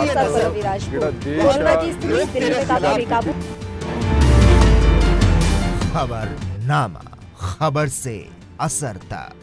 अवसर पर विराजपूर कोरोना की स्थिति दिल्ली में काफी बेकाबू। खबरनामा, खबर से असर तक।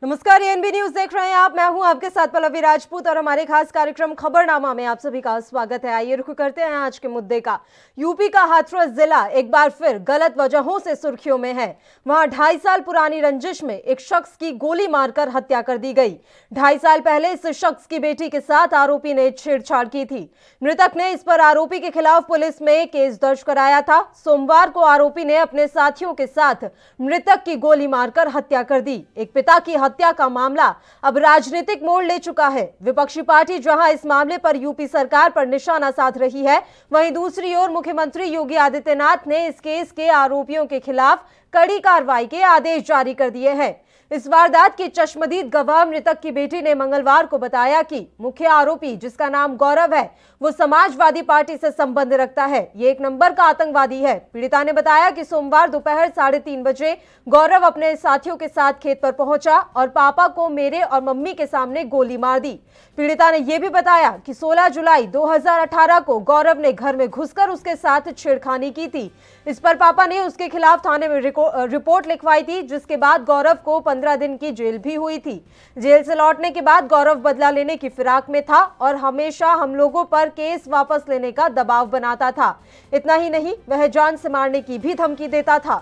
नमस्कार, एएनबी न्यूज देख रहे हैं आप। मैं हूं आपके साथ पल्लवी राजपूत और हमारे खास कार्यक्रम खबरनामा में आप सभी का स्वागत है। आइए रुख करते हैं आज के मुद्दे का। यूपी का हाथरस जिला एक बार फिर गलत वजहों से सुर्खियों में है। वहां 2.5 साल पुरानी रंजिश में एक शख्स की गोली मारकर हत्या कर दी गई। 2.5 साल पहले इस शख्स की बेटी के साथ आरोपी ने छेड़छाड़ की थी। मृतक ने इस पर आरोपी के खिलाफ पुलिस में केस दर्ज कराया था। सोमवार को आरोपी ने अपने साथियों के साथ मृतक की गोली मारकर हत्या कर दी। एक पिता की हत्या का मामला अब राजनीतिक मोड़ ले चुका है। विपक्षी पार्टी जहां इस मामले पर यूपी सरकार पर निशाना साध रही है, वहीं दूसरी ओर मुख्यमंत्री योगी आदित्यनाथ ने इस केस के आरोपियों के खिलाफ कड़ी कार्रवाई के आदेश जारी कर दिए हैं। इस वारदात की चश्मदीद गवाह मृतक की बेटी ने मंगलवार को बताया कि मुख्य आरोपी, जिसका नाम गौरव है, वो समाजवादी पार्टी से संबंध रखता है। ये एक नंबर का आतंकवादी है। पीड़िता ने बताया कि सोमवार दोपहर 3:30 बजे गौरव अपने साथियों के साथ खेत पर पहुंचा और पापा को मेरे और मम्मी के सामने गोली मार दी। पीड़िता ने यह भी बताया कि 16 जुलाई 2018 को गौरव ने घर में घुसकर उसके साथ छेड़खानी की थी। इस पर पापा ने उसके खिलाफ थाने में रिपोर्ट लिखवाई थी, जिसके बाद गौरव को 15 दिन की जेल भी हुई थी। जेल से लौटने के बाद गौरव बदला लेने की फिराक में था और हमेशा हम लोगों पर केस वापस लेने का दबाव बनाता था। इतना ही नहीं, वह जान से मारने की भी धमकी देता था।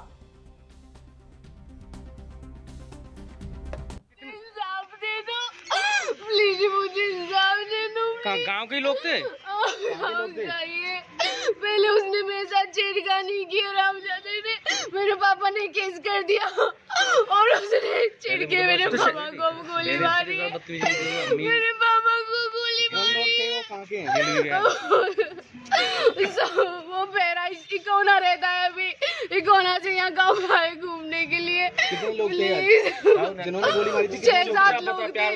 प्लीज मुझे इंसाफ दे दो। गांव के लोग थे? पहले उसने मेरे साथ छेड़खानी की और रामजादे ने मेरे पापा ने केस कर दिया और उसने छेड़ के मेरे पापा को गोली मारी। मेरे पापा को गोली मारी। वो बहराइच इकोना रहता है अभी। इकोना से यहाँ गाँव आए घूमने के लिए। कितने लोग थे जिन्होंने गोली मारी थी? 6-7 लोग थे।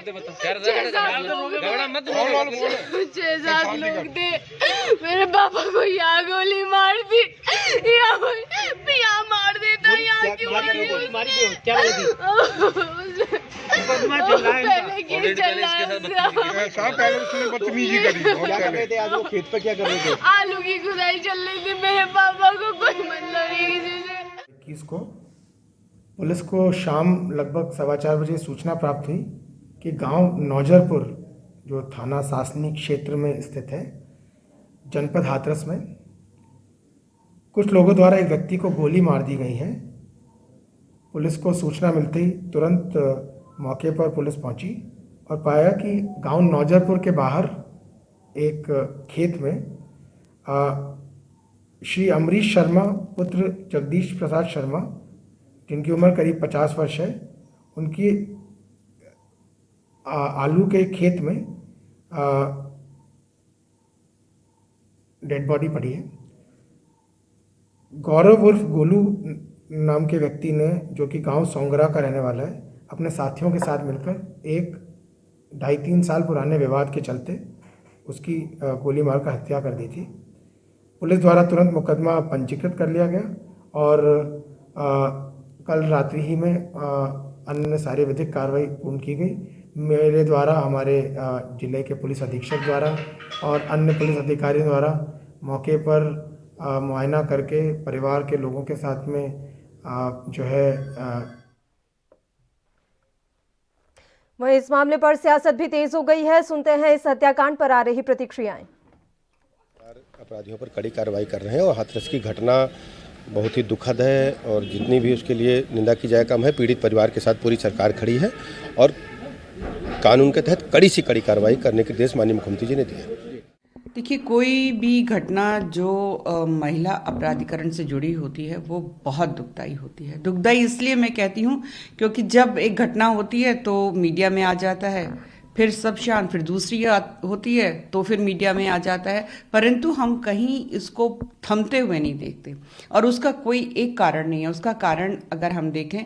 6-7 लोग थे। मेरे पापा को यहाँ गोली मार दी। यहाँ मार देता। यहाँ क्यों मारी थी? क्या बोली थी? पहले केस चल रहा है। पहले उसने बदतमीजी करी। क्या कर रहे थे आज वो खेत पे? क्या कर रहे थे? आलू की खुदाई चल रही थी। मेरे पापा को कोई मतलब नहीं किसी से। 21 को पुलिस को शाम लगभग 4:15 बजे सूचना प्राप्त हुई कि गांव नौजरपुर, जो थाना सासनी क्षेत्र में स्थित है, जनपद हाथरस में, कुछ लोगों द्वारा एक व्यक्ति को गोली मार दी गई है। पुलिस को सूचना मिलते ही तुरंत मौके पर पुलिस पहुंची और पाया कि गांव नौजरपुर के बाहर एक खेत में श्री अमरीश शर्मा पुत्र जगदीश प्रसाद शर्मा, जिनकी उम्र करीब 50 वर्ष है, उनकी आलू के खेत में डेड बॉडी पड़ी है। गौरव उर्फ गोलू नाम के व्यक्ति ने, जो कि गांव सोंगरा का रहने वाला है, अपने साथियों के साथ मिलकर एक 2.5-3 साल पुराने विवाद के चलते उसकी गोली मारकर हत्या कर दी थी। पुलिस द्वारा तुरंत मुकदमा पंजीकृत कर लिया गया और कल रात्रि ही में अन्य सारी विधिक कार्रवाई पूर्ण की गई। मेरे द्वारा, हमारे जिले के पुलिस अधीक्षक द्वारा और अन्य पुलिस अधिकारियों द्वारा मौके पर मुआयना करके परिवार के लोगों के साथ में जो है वहीं इस मामले पर सियासत भी तेज हो गई है। सुनते हैं इस हत्याकांड पर आ रही प्रतिक्रियाएं। अपराधियों पर कड़ी कार्रवाई कर रहे हैं और हाथरस की घटना बहुत ही दुखद है और जितनी भी उसके लिए निंदा की जाए कम है। पीड़ित परिवार के साथ पूरी सरकार खड़ी है और कानून के तहत कड़ी से कड़ी कार्रवाई करने के निर्देश माननीय मुख्यमंत्री जी ने दिए। देखिए, कोई भी घटना जो महिला अपराधीकरण से जुड़ी होती है वो बहुत दुखदाई होती है। दुखदाई इसलिए मैं कहती हूँ क्योंकि जब एक घटना होती है तो मीडिया में आ जाता है, फिर सब शांत, फिर दूसरी होती है तो फिर मीडिया में आ जाता है, परंतु हम कहीं इसको थमते हुए नहीं देखते और उसका कोई एक कारण नहीं है। उसका कारण अगर हम देखें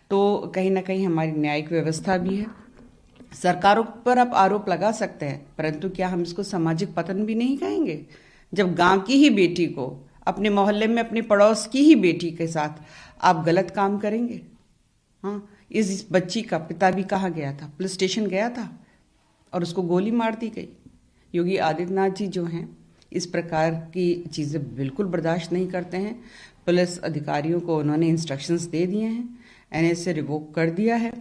तो कहीं ना कहीं हमारी न्यायिक व्यवस्था भी है। सरकारों पर आप आरोप लगा सकते हैं, परंतु क्या हम इसको सामाजिक पतन भी नहीं कहेंगे? जब गांव की ही बेटी को, अपने मोहल्ले में अपने पड़ोस की ही बेटी के साथ आप गलत काम करेंगे? हाँ, इस बच्ची का पिता भी कहाँ गया था? पुलिस स्टेशन गया था और उसको गोली मार दी गई। योगी आदित्यनाथ जी जो हैं इस प्रकार की चीज़ें बिल्कुल बर्दाश्त नहीं करते हैं। पुलिस अधिकारियों को उन्होंने इंस्ट्रक्शंस दे दिए हैं, एनएसए रिवोक कर दिया है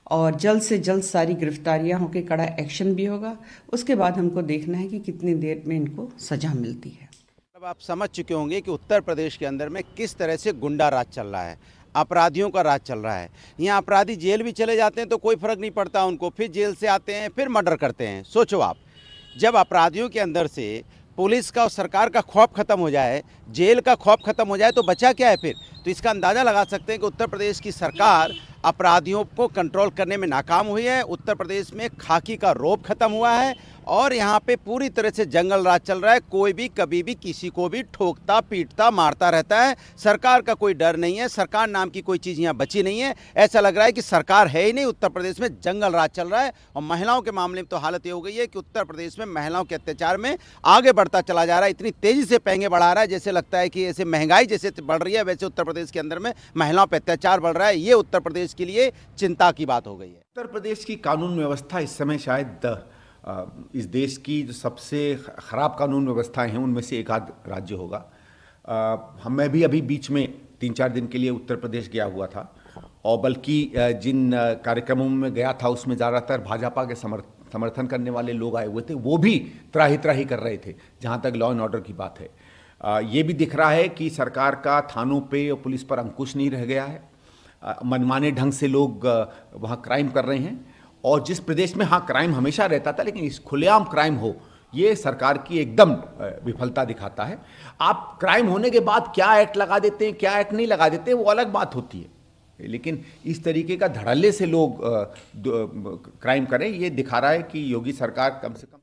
और जल्द से जल्द सारी गिरफ्तारियां होकर कड़ा एक्शन भी होगा। उसके बाद हमको देखना है कि कितनी देर में इनको सजा मिलती है। अब आप समझ चुके होंगे कि उत्तर प्रदेश के अंदर में किस तरह से गुंडा राज चल रहा है, अपराधियों का राज चल रहा है। यहाँ अपराधी जेल भी चले जाते हैं तो कोई फर्क नहीं पड़ता उनको, फिर जेल से आते हैं फिर मर्डर करते हैं। सोचो आप, जब अपराधियों के अंदर से पुलिस का और सरकार का खौफ खत्म हो जाए, जेल का खौफ खत्म हो जाए तो बचा क्या है फिर? तो इसका अंदाज़ा लगा सकते हैं कि उत्तर प्रदेश की सरकार अपराधियों को कंट्रोल करने में नाकाम हुई है। उत्तर प्रदेश में खाकी का रौब खत्म हुआ है और यहाँ पे पूरी तरह से जंगल राज चल रहा है। कोई भी कभी भी किसी को भी ठोकता पीटता मारता रहता है। सरकार का कोई डर नहीं है, सरकार नाम की कोई चीज़ यहाँ बची नहीं है। ऐसा लग रहा है कि सरकार है ही नहीं, उत्तर प्रदेश में जंगल राज चल रहा है। और महिलाओं के मामले में तो हालत ये हो गई है कि उत्तर प्रदेश में महिलाओं के अत्याचार में आगे बढ़ता चला जा रहा है। इतनी तेज़ी से पैंगे बढ़ा रहा है, जैसे लगता है कि ऐसे महंगाई जैसे बढ़ रही है वैसे उत्तर प्रदेश के अंदर में महिलाओं पर अत्याचार बढ़ रहा है। ये उत्तर प्रदेश के लिए चिंता की बात हो गई है। उत्तर प्रदेश की कानून व्यवस्था इस समय शायद इस देश की जो सबसे ख़राब कानून व्यवस्थाएं हैं उनमें से एक आध राज्य होगा। मैं भी अभी बीच में 3-4 दिन के लिए उत्तर प्रदेश गया हुआ था और बल्कि जिन कार्यक्रमों में गया था उसमें ज़्यादातर भाजपा के समर्थन करने वाले लोग आए हुए थे। वो भी त्राही त्राही कर रहे थे जहाँ तक लॉ एंड ऑर्डर की बात है। ये भी दिख रहा है कि सरकार का थानों पे और पुलिस पर अंकुश नहीं रह गया है। मनमाने ढंग से लोग वहाँ क्राइम कर रहे हैं और जिस प्रदेश में हाँ क्राइम हमेशा रहता था लेकिन इस खुलेआम क्राइम हो, ये सरकार की एकदम विफलता दिखाता है। आप क्राइम होने के बाद क्या एक्ट लगा देते हैं, क्या एक्ट नहीं लगा देते, वो अलग बात होती है, लेकिन इस तरीके का धड़ल्ले से लोग क्राइम करें, ये दिखा रहा है कि योगी सरकार कम से कम।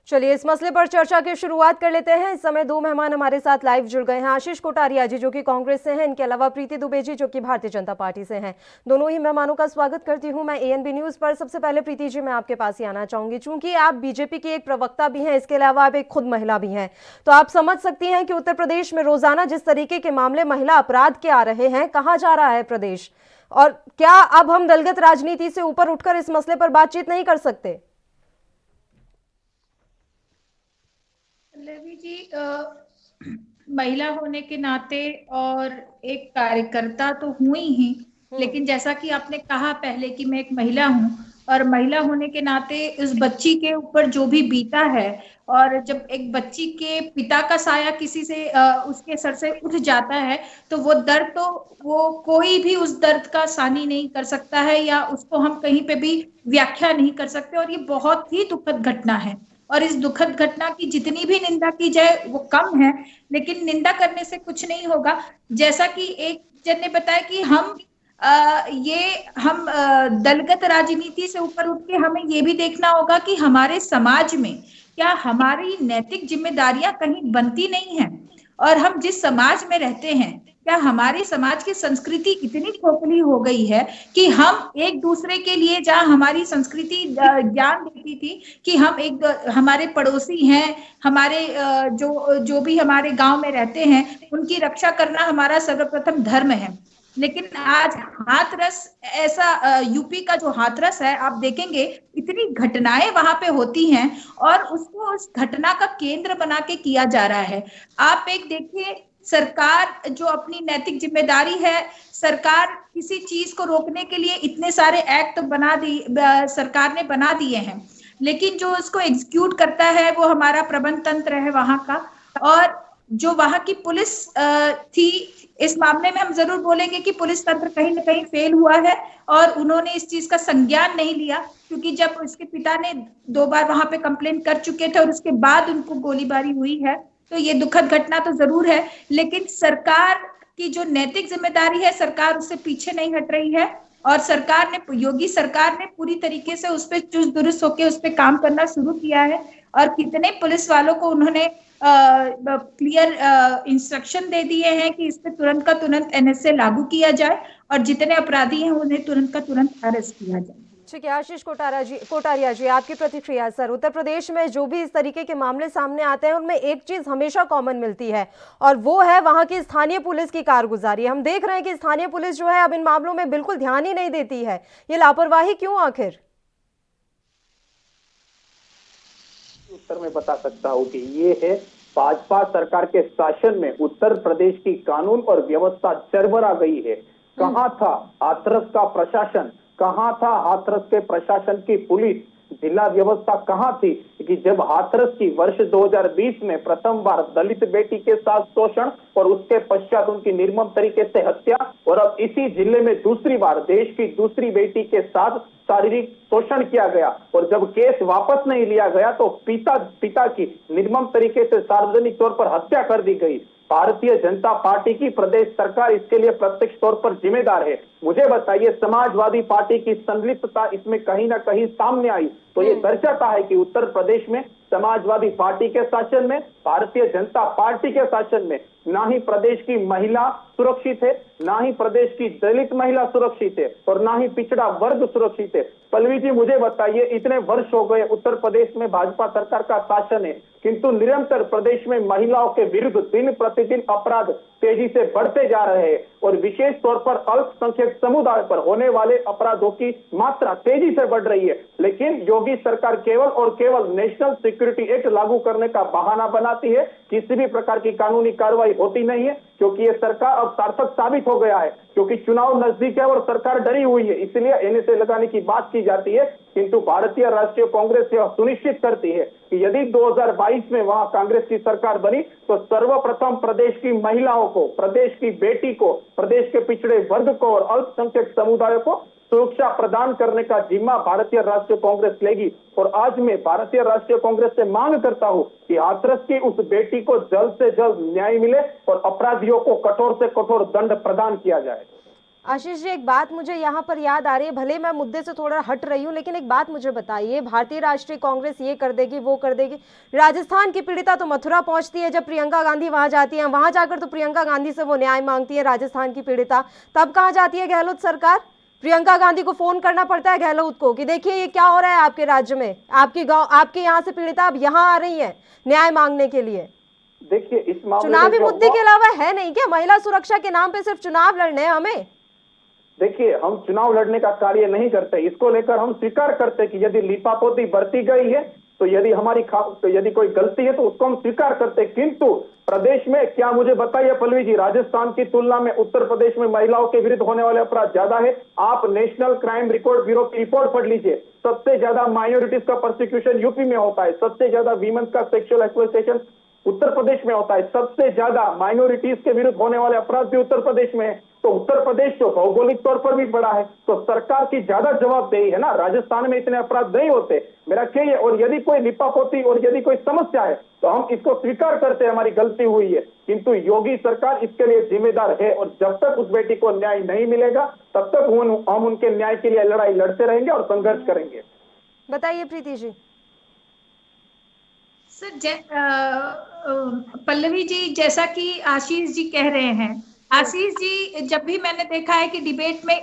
चलिए इस मसले पर चर्चा की शुरुआत कर लेते हैं। इस समय दो मेहमान हमारे साथ लाइव जुड़ गए हैं। आशीष कोटारिया जी जो कि कांग्रेस से हैं, इनके अलावा प्रीति दुबे जी जो कि भारतीय जनता पार्टी से हैं। दोनों ही मेहमानों का स्वागत करती हूं मैं एएनबी न्यूज पर। सबसे पहले प्रीति जी मैं आपके पास ही आना चाहूंगी, चूंकि आप बीजेपी की एक प्रवक्ता भी हैं, इसके अलावा आप एक खुद महिला भी हैं, तो आप समझ सकती हैं कि उत्तर प्रदेश में रोजाना जिस तरीके के मामले महिला अपराध के आ रहे हैं, कहाँ जा रहा है प्रदेश, और क्या अब हम दलगत राजनीति से ऊपर उठकर इस मसले पर बातचीत नहीं कर सकते? पल्लवी जी, महिला होने के नाते और एक कार्यकर्ता तो हुई ही, लेकिन जैसा कि आपने कहा पहले कि मैं एक महिला हूं और महिला होने के नाते उस बच्ची के ऊपर जो भी बीता है, और जब एक बच्ची के पिता का साया किसी से उसके सर से उठ जाता है तो वो दर्द, तो वो कोई भी उस दर्द का सानी नहीं कर सकता है या उसको हम कहीं पे भी व्याख्या नहीं कर सकते। और ये बहुत ही दुखद घटना है और इस दुखद घटना की जितनी भी निंदा की जाए वो कम है, लेकिन निंदा करने से कुछ नहीं होगा। जैसा कि एक जन ने बताया कि हम दलगत राजनीति से ऊपर उठ के हमें ये भी देखना होगा कि हमारे समाज में क्या हमारी नैतिक जिम्मेदारियां कहीं बनती नहीं है, और हम जिस समाज में रहते हैं क्या हमारे समाज की संस्कृति इतनी खोखली हो गई है कि हम एक दूसरे के लिए, जहाँ हमारी संस्कृति ज्ञान देती थी कि हम हमारे पड़ोसी हैं, हमारे जो भी हमारे गांव में रहते हैं उनकी रक्षा करना हमारा सर्वप्रथम धर्म है, लेकिन आज हाथरस ऐसा यूपी का जो हाथरस है आप देखेंगे इतनी घटनाएं वहां पे होती हैं और उसको उस घटना का केंद्र बना के किया जा रहा है। आप एक देखिए, सरकार जो अपनी नैतिक जिम्मेदारी है, सरकार किसी चीज को रोकने के लिए इतने सारे एक्ट सरकार ने बना दिए हैं, लेकिन जो उसको एग्जीक्यूट करता है वो हमारा प्रबंध तंत्र है वहां का। और जो वहां की पुलिस थी, इस मामले में हम जरूर बोलेंगे कि पुलिस तंत्र कहीं ना कहीं फेल हुआ है और उन्होंने इस चीज का संज्ञान नहीं लिया, क्योंकि जब उसके पिता ने 2 बार वहां पे कंप्लेन कर चुके थे और उसके बाद उनको गोलीबारी हुई है, तो ये दुखद घटना तो जरूर है, लेकिन सरकार की जो नैतिक जिम्मेदारी है सरकार उससे पीछे नहीं हट रही है। और सरकार ने, योगी सरकार ने पूरी तरीके से उस पर चुस्त दुरुस्त होकर उस पर काम करना शुरू किया है और कितने पुलिस वालों को उन्होंने क्लियर इंस्ट्रक्शन दे दिए हैं कि इस पे तुरंत का तुरंत एनएसए लागू किया जाए और जितने अपराधी हैं उन्हें तुरंत का तुरंत अरेस्ट किया जाए। ठीक है, आशीष कोटारिया जी आपकी प्रतिक्रिया। सर, उत्तर प्रदेश में जो भी इस तरीके के मामले सामने आते हैं उनमें एक चीज हमेशा कॉमन मिलती है और वो है वहां की स्थानीय पुलिस की कारगुजारी। हम देख रहे हैं कि स्थानीय पुलिस जो है अब इन मामलों में बिल्कुल ध्यान ही नहीं देती है। ये लापरवाही क्यों आखिर? उत्तर में बता सकता हूँ कि ये है भाजपा सरकार के शासन में उत्तर प्रदेश की कानून और व्यवस्था चरमरा गई है। कहाँ था हाथरस का प्रशासन, कहाँ था हाथरस के प्रशासन की पुलिस, जिला व्यवस्था कहाँ थी कि जब हाथरस की वर्ष 2020 में प्रथम बार दलित बेटी के साथ शोषण और उसके पश्चात उनकी निर्मम तरीके से हत्या, और अब इसी जिले में दूसरी बार देश की दूसरी बेटी के साथ शारीरिक शोषण किया गया, और जब केस वापस नहीं लिया गया तो पिता की निर्मम तरीके से सार्वजनिक तौर पर हत्या कर दी गई। भारतीय जनता पार्टी की प्रदेश सरकार इसके लिए प्रत्यक्ष तौर पर जिम्मेदार है। मुझे बताइए, समाजवादी पार्टी की संलिप्तता इसमें कहीं ना कहीं सामने आई तो ये दर्शाता है कि उत्तर प्रदेश में समाजवादी पार्टी के शासन में, भारतीय जनता पार्टी के शासन में ना ही प्रदेश की महिला सुरक्षित है, ना ही प्रदेश की दलित महिला सुरक्षित है, और ना ही पिछड़ा वर्ग सुरक्षित है। पल्लवी जी, मुझे बताइए, इतने वर्ष हो गए उत्तर प्रदेश में भाजपा सरकार का शासन है, किंतु निरंतर प्रदेश में महिलाओं के विरुद्ध दिन प्रतिदिन अपराध तेजी से बढ़ते जा रहे हैं, और विशेष तौर पर अल्पसंख्यक समुदाय पर होने वाले अपराधों की मात्रा तेजी से बढ़ रही है। लेकिन योगी सरकार केवल और केवल नेशनल सिक्योरिटी एक्ट लागू करने का बहाना बनाती है, किसी भी प्रकार की कानूनी कार्रवाई होती नहीं है, क्योंकि ये सरकार अब सार्थक साबित हो गया है, क्योंकि चुनाव नजदीक है और सरकार डरी हुई है, इसलिए एनएसए लगाने की बात की जाती है। किंतु भारतीय राष्ट्रीय कांग्रेस यह सुनिश्चित करती है कि यदि 2022 में वहां कांग्रेस की सरकार बनी तो सर्वप्रथम प्रदेश की महिलाओं को, प्रदेश की बेटी को, प्रदेश के पिछड़े वर्ग को और अल्पसंख्यक समुदायों को सुरक्षा प्रदान करने का जिम्मा भारतीय राष्ट्रीय कांग्रेस लेगी। और आज मैं भारतीय राष्ट्रीय कांग्रेस से मांग करता हूं कि हाथरस की उस बेटी को जल्द से जल्द न्याय मिले और अपराधियों को कठोर से कठोर दंड प्रदान किया जाए। आशीष जी, एक बात मुझे यहाँ पर याद आ रही है, भले मैं मुद्दे से थोड़ा हट रही हूँ, लेकिन एक बात मुझे बताइए, भारतीय राष्ट्रीय कांग्रेस ये कर देगी वो कर देगी, राजस्थान की पीड़िता तो मथुरा पहुंचती है जब प्रियंका गांधी वहां जाती है, वहां जाकर तो प्रियंका गांधी से वो न्याय मांगती है राजस्थान की पीड़िता, तब कहाँ जाती है गहलोत सरकार? प्रियंका गांधी को फोन करना पड़ता है गहलोत को कि देखिए ये क्या हो रहा है आपके राज्य में, आपकी गांव, आपके यहाँ से पीड़िता अब यहाँ आ रही है न्याय मांगने के लिए। देखिए, इस मामले चुनावी मुद्दे के अलावा है नहीं क्या? महिला सुरक्षा के नाम पे सिर्फ चुनाव लड़ने हैं हमें? देखिए, हम चुनाव लड़ने का कार्य नहीं करते, इसको लेकर हम स्वीकार करते कि यदि लीपापोती बरती गई है तो यदि कोई गलती है तो उसको हम स्वीकार करते। किंतु प्रदेश में क्या, मुझे बताइए पल्लवी जी, राजस्थान की तुलना में उत्तर प्रदेश में महिलाओं के विरुद्ध होने वाले अपराध ज्यादा है। आप नेशनल क्राइम रिकॉर्ड ब्यूरो की रिपोर्ट पढ़ लीजिए, सबसे ज्यादा माइनॉरिटीज का प्रोसिक्यूशन यूपी में होता है, सबसे ज्यादा वीमेन का सेक्सुअल एक्सप्लॉयटेशन उत्तर प्रदेश में होता है, सबसे ज्यादा माइनॉरिटीज के विरुद्ध होने वाले अपराध भी उत्तर प्रदेश में है। तो उत्तर प्रदेश जो भौगोलिक तौर पर भी बड़ा है तो सरकार की ज्यादा जवाबदेही है ना, राजस्थान में इतने अपराध नहीं होते, मेरा क्या है। और यदि कोई लिपापोती और यदि कोई समस्या है तो हम इसको स्वीकार करते हैं, हमारी गलती हुई है, किंतु योगी सरकार इसके लिए जिम्मेदार है, और जब तक उस बेटी को न्याय नहीं मिलेगा तब तक हम उनके न्याय के लिए लड़ाई लड़ते रहेंगे और संघर्ष करेंगे। बताइए प्रीति जी। पल्लवी जी, जैसा कि आशीष जी कह रहे हैं, आशीष जी, जब भी मैंने देखा है कि डिबेट में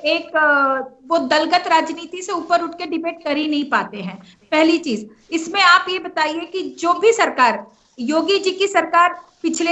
वो दलगत राजनीति से ऊपर उठ के डिबेट कर ही नहीं पाते हैं। पहली चीज, इसमें आप ये बताइए कि जो भी सरकार, योगी जी की सरकार पिछले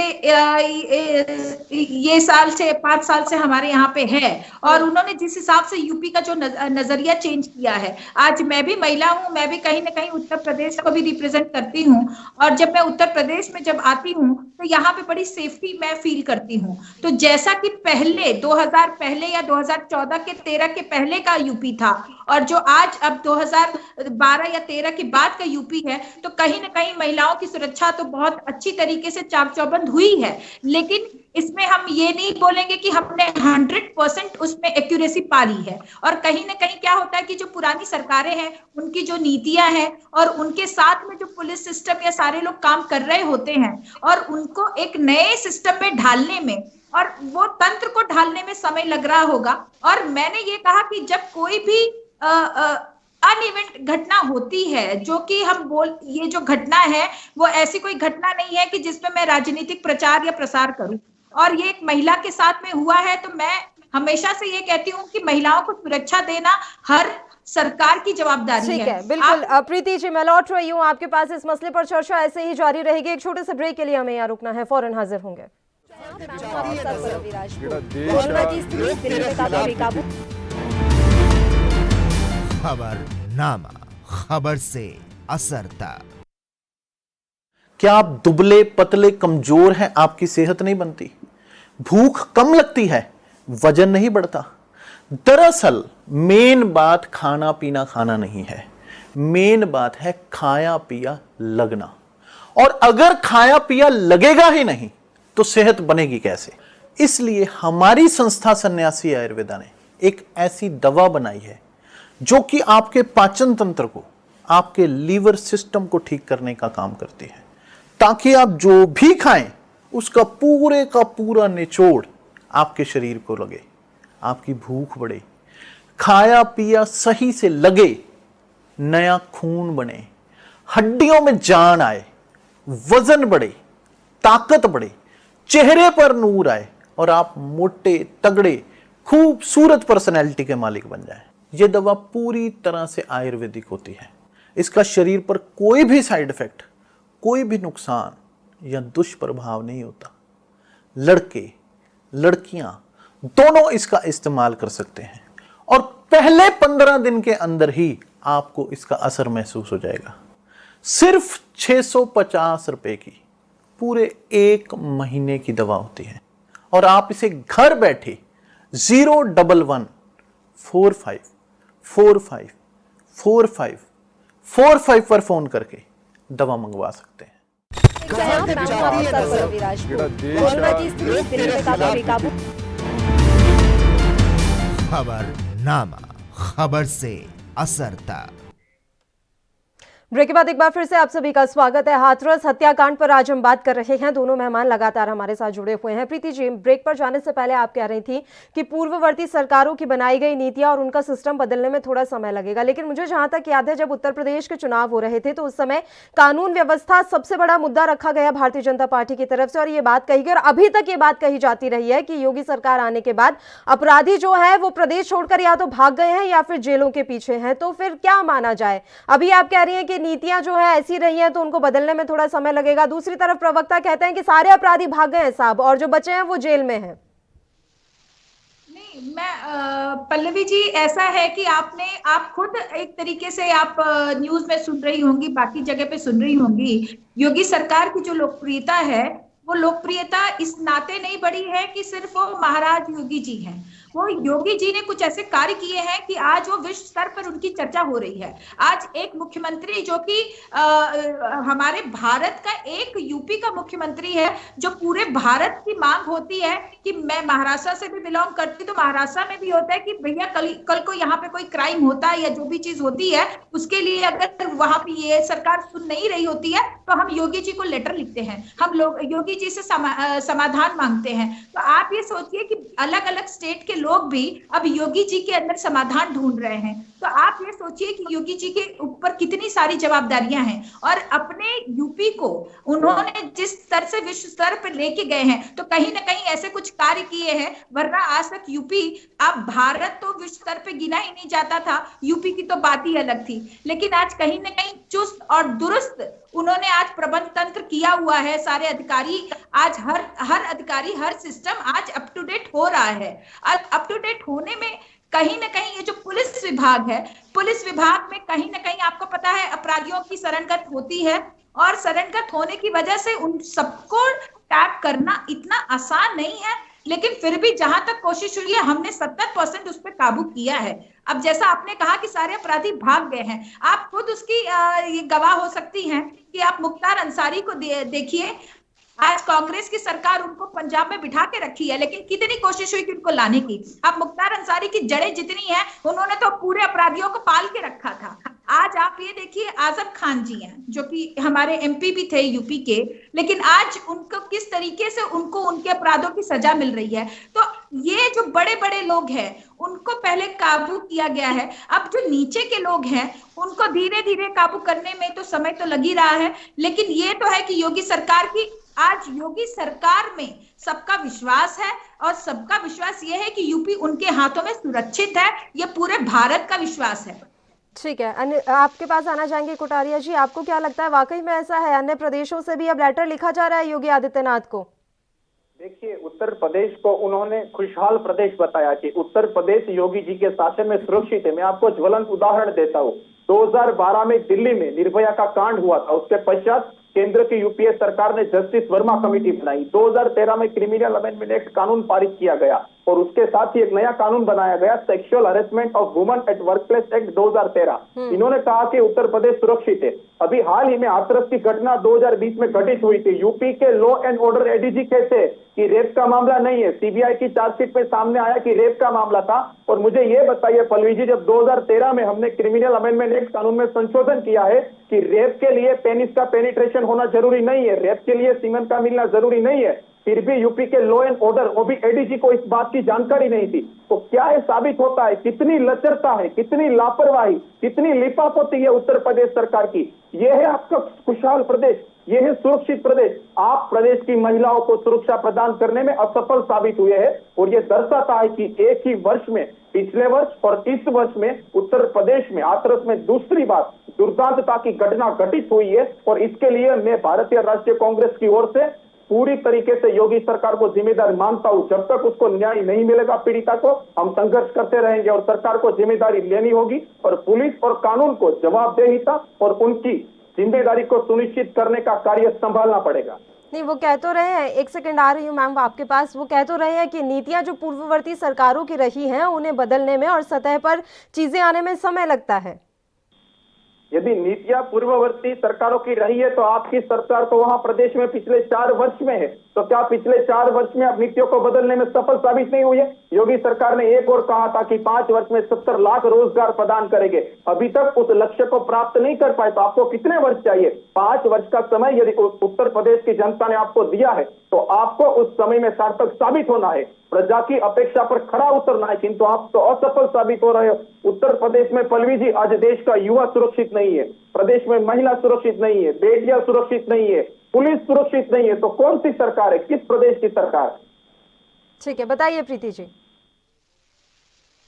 ये साल से 5 साल से हमारे यहाँ पे है, और उन्होंने जिस हिसाब से यूपी का जो नजरिया चेंज किया है, आज मैं भी महिला हूँ, मैं भी कहीं ना कहीं उत्तर प्रदेश को भी रिप्रेजेंट करती हूँ, और जब मैं उत्तर प्रदेश में जब आती हूँ तो यहाँ पे बड़ी सेफ्टी मैं फील करती हूँ। तो जैसा कि पहले 2000 पहले या 2014 के 13 के पहले का यूपी था, और जो आज अब 2012 या 13 के बाद का यूपी है, तो कहीं ना कहीं महिलाओं की सुरक्षा तो बहुत अच्छी तरीके से चाक चौबंद हुई है। लेकिन इसमें हम ये नहीं बोलेंगे कि हमने 100% उसमें एक्यूरेसी पा ली है। और कहीं ना कहीं क्या होता है कि जो पुरानी सरकारें हैं, उनकी जो नीतियां हैं, और उनके साथ में जो पुलिस सिस्टम या सारे लोग काम कर रहे होते हैं, और उनको एक नए सिस्टम में ढालने में और वो तंत्र को ढालने में समय लग रहा होगा। और मैंने ये कहा कि जब कोई भी अनइवेंट घटना होती है, जो कि ये जो घटना है वो ऐसी कोई घटना नहीं है कि जिसमें मैं राजनीतिक प्रचार या प्रसार करूं, और ये एक महिला के साथ में हुआ है, तो मैं हमेशा से ये कहती हूँ कि महिलाओं को सुरक्षा देना हर सरकार की जवाबदारी है। ठीक है, बिल्कुल। प्रीति जी, मैं लौट रही हूँ आपके पास, इस मसले पर चर्चा ऐसे ही जारी रहेगी। एक छोटे से ब्रेक के लिए हमें यहाँ रुकना है, फौरन हाजिर होंगे। खबरनामा, खबर से असर तक। क्या आप दुबले पतले कमजोर हैं, आपकी सेहत नहीं बनती? भूख कम लगती है, वजन नहीं बढ़ता? दरअसल मेन बात खाना पीना खाना नहीं है, मेन बात है खाया पिया लगना। और अगर खाया पिया लगेगा ही नहीं तो सेहत बनेगी कैसे? इसलिए हमारी संस्था सन्यासी आयुर्वेदा ने एक ऐसी दवा बनाई है जो कि आपके पाचन तंत्र को, आपके लीवर सिस्टम को ठीक करने का काम करती है, ताकि आप जो भी खाएं उसका पूरे का पूरा निचोड़ आपके शरीर को लगे, आपकी भूख बढ़े, खाया पिया सही से लगे, नया खून बने, हड्डियों में जान आए, वजन बढ़े, ताकत बढ़े, चेहरे पर नूर आए और आप मोटे तगड़े खूबसूरत पर्सनैलिटी के मालिक बन जाएं। यह दवा पूरी तरह से आयुर्वेदिक होती है। इसका शरीर पर कोई भी साइड इफेक्ट, कोई भी नुकसान या दुष्प्रभाव नहीं होता। लड़के लड़कियां दोनों इसका इस्तेमाल कर सकते हैं और पहले 15 दिन के अंदर ही आपको इसका असर महसूस हो जाएगा। सिर्फ 650 रुपए की पूरे 1 महीने की दवा होती है और आप इसे घर बैठे 01145454545 पर फोन करके दवा मंगवा सकते हैं। खबरनामा, खबर से असर तक। ब्रेक के बाद एक बार फिर से आप सभी का स्वागत है। हाथरस हत्याकांड पर आज हम बात कर रहे हैं। दोनों मेहमान लगातार हमारे साथ जुड़े हुए हैं। प्रीति जी, ब्रेक पर जाने से पहले आप कह रही थी कि पूर्ववर्ती सरकारों की बनाई गई नीतियां और उनका सिस्टम बदलने में थोड़ा समय लगेगा, लेकिन मुझे जहां तक याद है जब उत्तर प्रदेश के चुनाव हो रहे थे तो उस समय कानून व्यवस्था सबसे बड़ा मुद्दा रखा गया भारतीय जनता पार्टी की तरफ से, और ये बात कही गई और अभी तक ये बात कही जाती रही है कि योगी सरकार आने के बाद अपराधी जो है वो प्रदेश छोड़कर या तो भाग गए हैं या फिर जेलों के पीछे हैं। तो फिर क्या माना जाए? अभी आप कह रही हैं कि नीतियां जो है ऐसी रही हैं तो उनको बदलने में थोड़ा समय लगेगा, दूसरी तरफ प्रवक्ता कहते हैं कि सारे अपराधी भाग गए हैं साहब और जो बचे हैं वो जेल में हैं। नहीं, मैं पल्लवी जी, ऐसा है कि आप खुद एक तरीके से आप न्यूज में सुन रही होंगी, बाकी जगह पे सुन रही होंगी, योगी सरकार की जो लोकप्रियता है वो लोकप्रियता इस नाते नहीं बढ़ी है कि सिर्फ वो महाराज योगी जी हैं। वो योगी जी ने कुछ ऐसे कार्य किए हैं कि आज वो विश्व स्तर पर उनकी चर्चा हो रही है। आज एक मुख्यमंत्री जो कि हमारे भारत का एक यूपी का मुख्यमंत्री है, जो पूरे भारत की मांग होती है कि मैं महाराष्ट्र से भी बिलोंग करती, तो महाराष्ट्र में भी होता है कि भैया कल को यहाँ पे कोई क्राइम होता है या जो भी चीज होती है उसके लिए अगर वहां पे ये सरकार सुन नहीं रही होती है तो हम योगी जी को लेटर लिखते हैं, हम लोग योगी जी से समाधान मांगते हैं। तो आप ये सोचिए कि अलग अलग स्टेट के लोग भी अब योगी जी के अंदर समाधान ढूंढ रहे हैं। तो आप ये सोचिए कि योगी जी के ऊपर कितनी सारी जवाबदारियां हैं और अपने यूपी को उन्होंने जिस स्तर से विश्व स्तर पर लेके गए हैं तो कहीं ना कहीं ऐसे कुछ कार्य किए हैं, वरना आज तक यूपी, अब भारत तो विश्व स्तर पे गिना ही नहीं जाता था, यूपी की तो बात ही अलग थी, लेकिन आज कहीं ना कहीं चुस्त और दुरुस्त उन्होंने आज प्रबंध तंत्र किया हुआ है। सारे अधिकारी आज हर अधिकारी, हर सिस्टम आज अप टू डेट हो रहा है। और अप टू डेट होने में कहीं ना कहीं ये जो पुलिस विभाग है, पुलिस विभाग में कहीं ना कहीं आपको पता है अपराधियों की शरणगत होती है और शरणगत होने की वजह से उन सबको टैप करना इतना आसान नहीं है, लेकिन फिर भी जहां तक कोशिश हुई है हमने 70% उस पर काबू किया है। अब जैसा आपने कहा कि सारे अपराधी भाग गए हैं, आप खुद उसकी गवाह हो सकती हैं कि आप मुख्तार अंसारी को देखिए। आज कांग्रेस की सरकार उनको पंजाब में बिठा के रखी है, लेकिन कितनी कोशिश हुई कि उनको लाने की। अब मुख्तार अंसारी की जड़ें जितनी हैं, उन्होंने तो पूरे अपराधियों को पाल के रखा था। आज आप ये देखिए आजम खान जी हैं जो कि हमारे एमपी भी थे यूपी के, लेकिन आज उनको किस तरीके से उनको उनके अपराधों की सजा मिल रही है। तो ये जो बड़े बड़े लोग हैं उनको पहले काबू किया गया है, अब जो नीचे के लोग हैं उनको धीरे धीरे काबू करने में तो समय तो लग ही रहा है। लेकिन ये तो है कि योगी सरकार की, आज योगी सरकार में सबका विश्वास है और सबका विश्वास ये है कि यूपी उनके हाथों में सुरक्षित है, ये पूरे भारत का विश्वास है। ठीक है, आपके पास आना चाहेंगे कोटारिया जी, आपको क्या लगता है वाकई में ऐसा है? अन्य प्रदेशों से भी अब लेटर लिखा जा रहा है योगी आदित्यनाथ को? देखिए, उत्तर प्रदेश को उन्होंने खुशहाल प्रदेश बताया कि उत्तर प्रदेश योगी जी के शासन में सुरक्षित है। मैं आपको ज्वलंत उदाहरण देता हूँ, 2012 में दिल्ली में निर्भया का कांड हुआ था, उसके पश्चात केंद्र की यूपीए सरकार ने जस्टिस वर्मा कमेटी बनाई। 2013 में क्रिमिनल अमेंडमेंट एक्ट कानून पारित किया गया और उसके साथ ही एक नया कानून बनाया गया, sexual harassment of women at workplace act 2013। इन्होंने कहा कि उत्तर प्रदेश सुरक्षित है। अभी हाल ही में हाथरस की घटना 2020 में घटित हुई थी। यूपी के लॉ एंड ऑर्डर एडीजी कहते कि रेप का मामला नहीं है। सीबीआई की चार्जशीट में सामने आया कि रेप का मामला था। और मुझे ये बताइए पल्लवी जी, जब 2013 में हमने क्रिमिनल अमेंडमेंट एक्ट कानून में संशोधन किया है कि रेप के लिए पेनिस का पेनिट्रेशन होना जरूरी नहीं है, रेप के लिए सीमन का मिलना जरूरी नहीं है, फिर भी यूपी के लॉ एंड ऑर्डर, वो भी एडीजी को इस बात की जानकारी नहीं थी। तो क्या ये साबित होता है कितनी लचरता है, कितनी लापरवाही, कितनी लिपापोती है उत्तर प्रदेश सरकार की। ये है आपका खुशहाल प्रदेश, ये है सुरक्षित प्रदेश। आप प्रदेश की महिलाओं को सुरक्षा प्रदान करने में असफल साबित हुए हैं और ये दर्शाता है कि एक ही वर्ष में, पिछले वर्ष और इस वर्ष में उत्तर प्रदेश में हाथरस में दूसरी बार दुर्दांतता की घटना घटित हुई है। और इसके लिए मैं भारतीय राष्ट्रीय कांग्रेस की ओर से पूरी तरीके से योगी सरकार को जिम्मेदार मानता हूं। जब तक उसको न्याय नहीं मिलेगा पीड़िता को, हम संघर्ष करते रहेंगे और सरकार को जिम्मेदारी लेनी होगी और पुलिस और कानून को जवाबदेहिता और उनकी जिम्मेदारी को सुनिश्चित करने का कार्य संभालना पड़ेगा। नहीं, वो कह तो रहे हैं, एक सेकंड आ रही हूँ मैम आपके पास, वो कह तो रहे हैं कि नीतियां जो पूर्ववर्ती सरकारों की रही हैं उन्हें बदलने में और सतह पर चीजें आने में समय लगता है। यदि नीतियां पूर्ववर्ती सरकारों की रही है तो आपकी सरकार तो वहां प्रदेश में पिछले 4 वर्ष में है, तो क्या पिछले 4 वर्ष में आप नीतियों को बदलने में सफल साबित नहीं हुई है? योगी सरकार ने एक और कहा था कि 5 वर्ष में 70 लाख रोजगार प्रदान करेंगे, अभी तक उस लक्ष्य को प्राप्त नहीं कर पाए। तो आपको कितने वर्ष चाहिए? 5 वर्ष का समय यदि उत्तर प्रदेश की जनता ने आपको दिया है तो आपको उस समय में सार्थक साबित होना है, प्रजा की अपेक्षा पर खरा उतरना है, किंतु आप तो असफल साबित हो रहे हो। उत्तर प्रदेश में पल्लवी जी आज देश का युवा सुरक्षित नहीं है, प्रदेश में महिला सुरक्षित नहीं है, बेटियां सुरक्षित नहीं है, पुलिस सुरक्षित नहीं है, तो कौन सी सरकार है, किस प्रदेश की सरकार? ठीक है, बताइए प्रीति जी।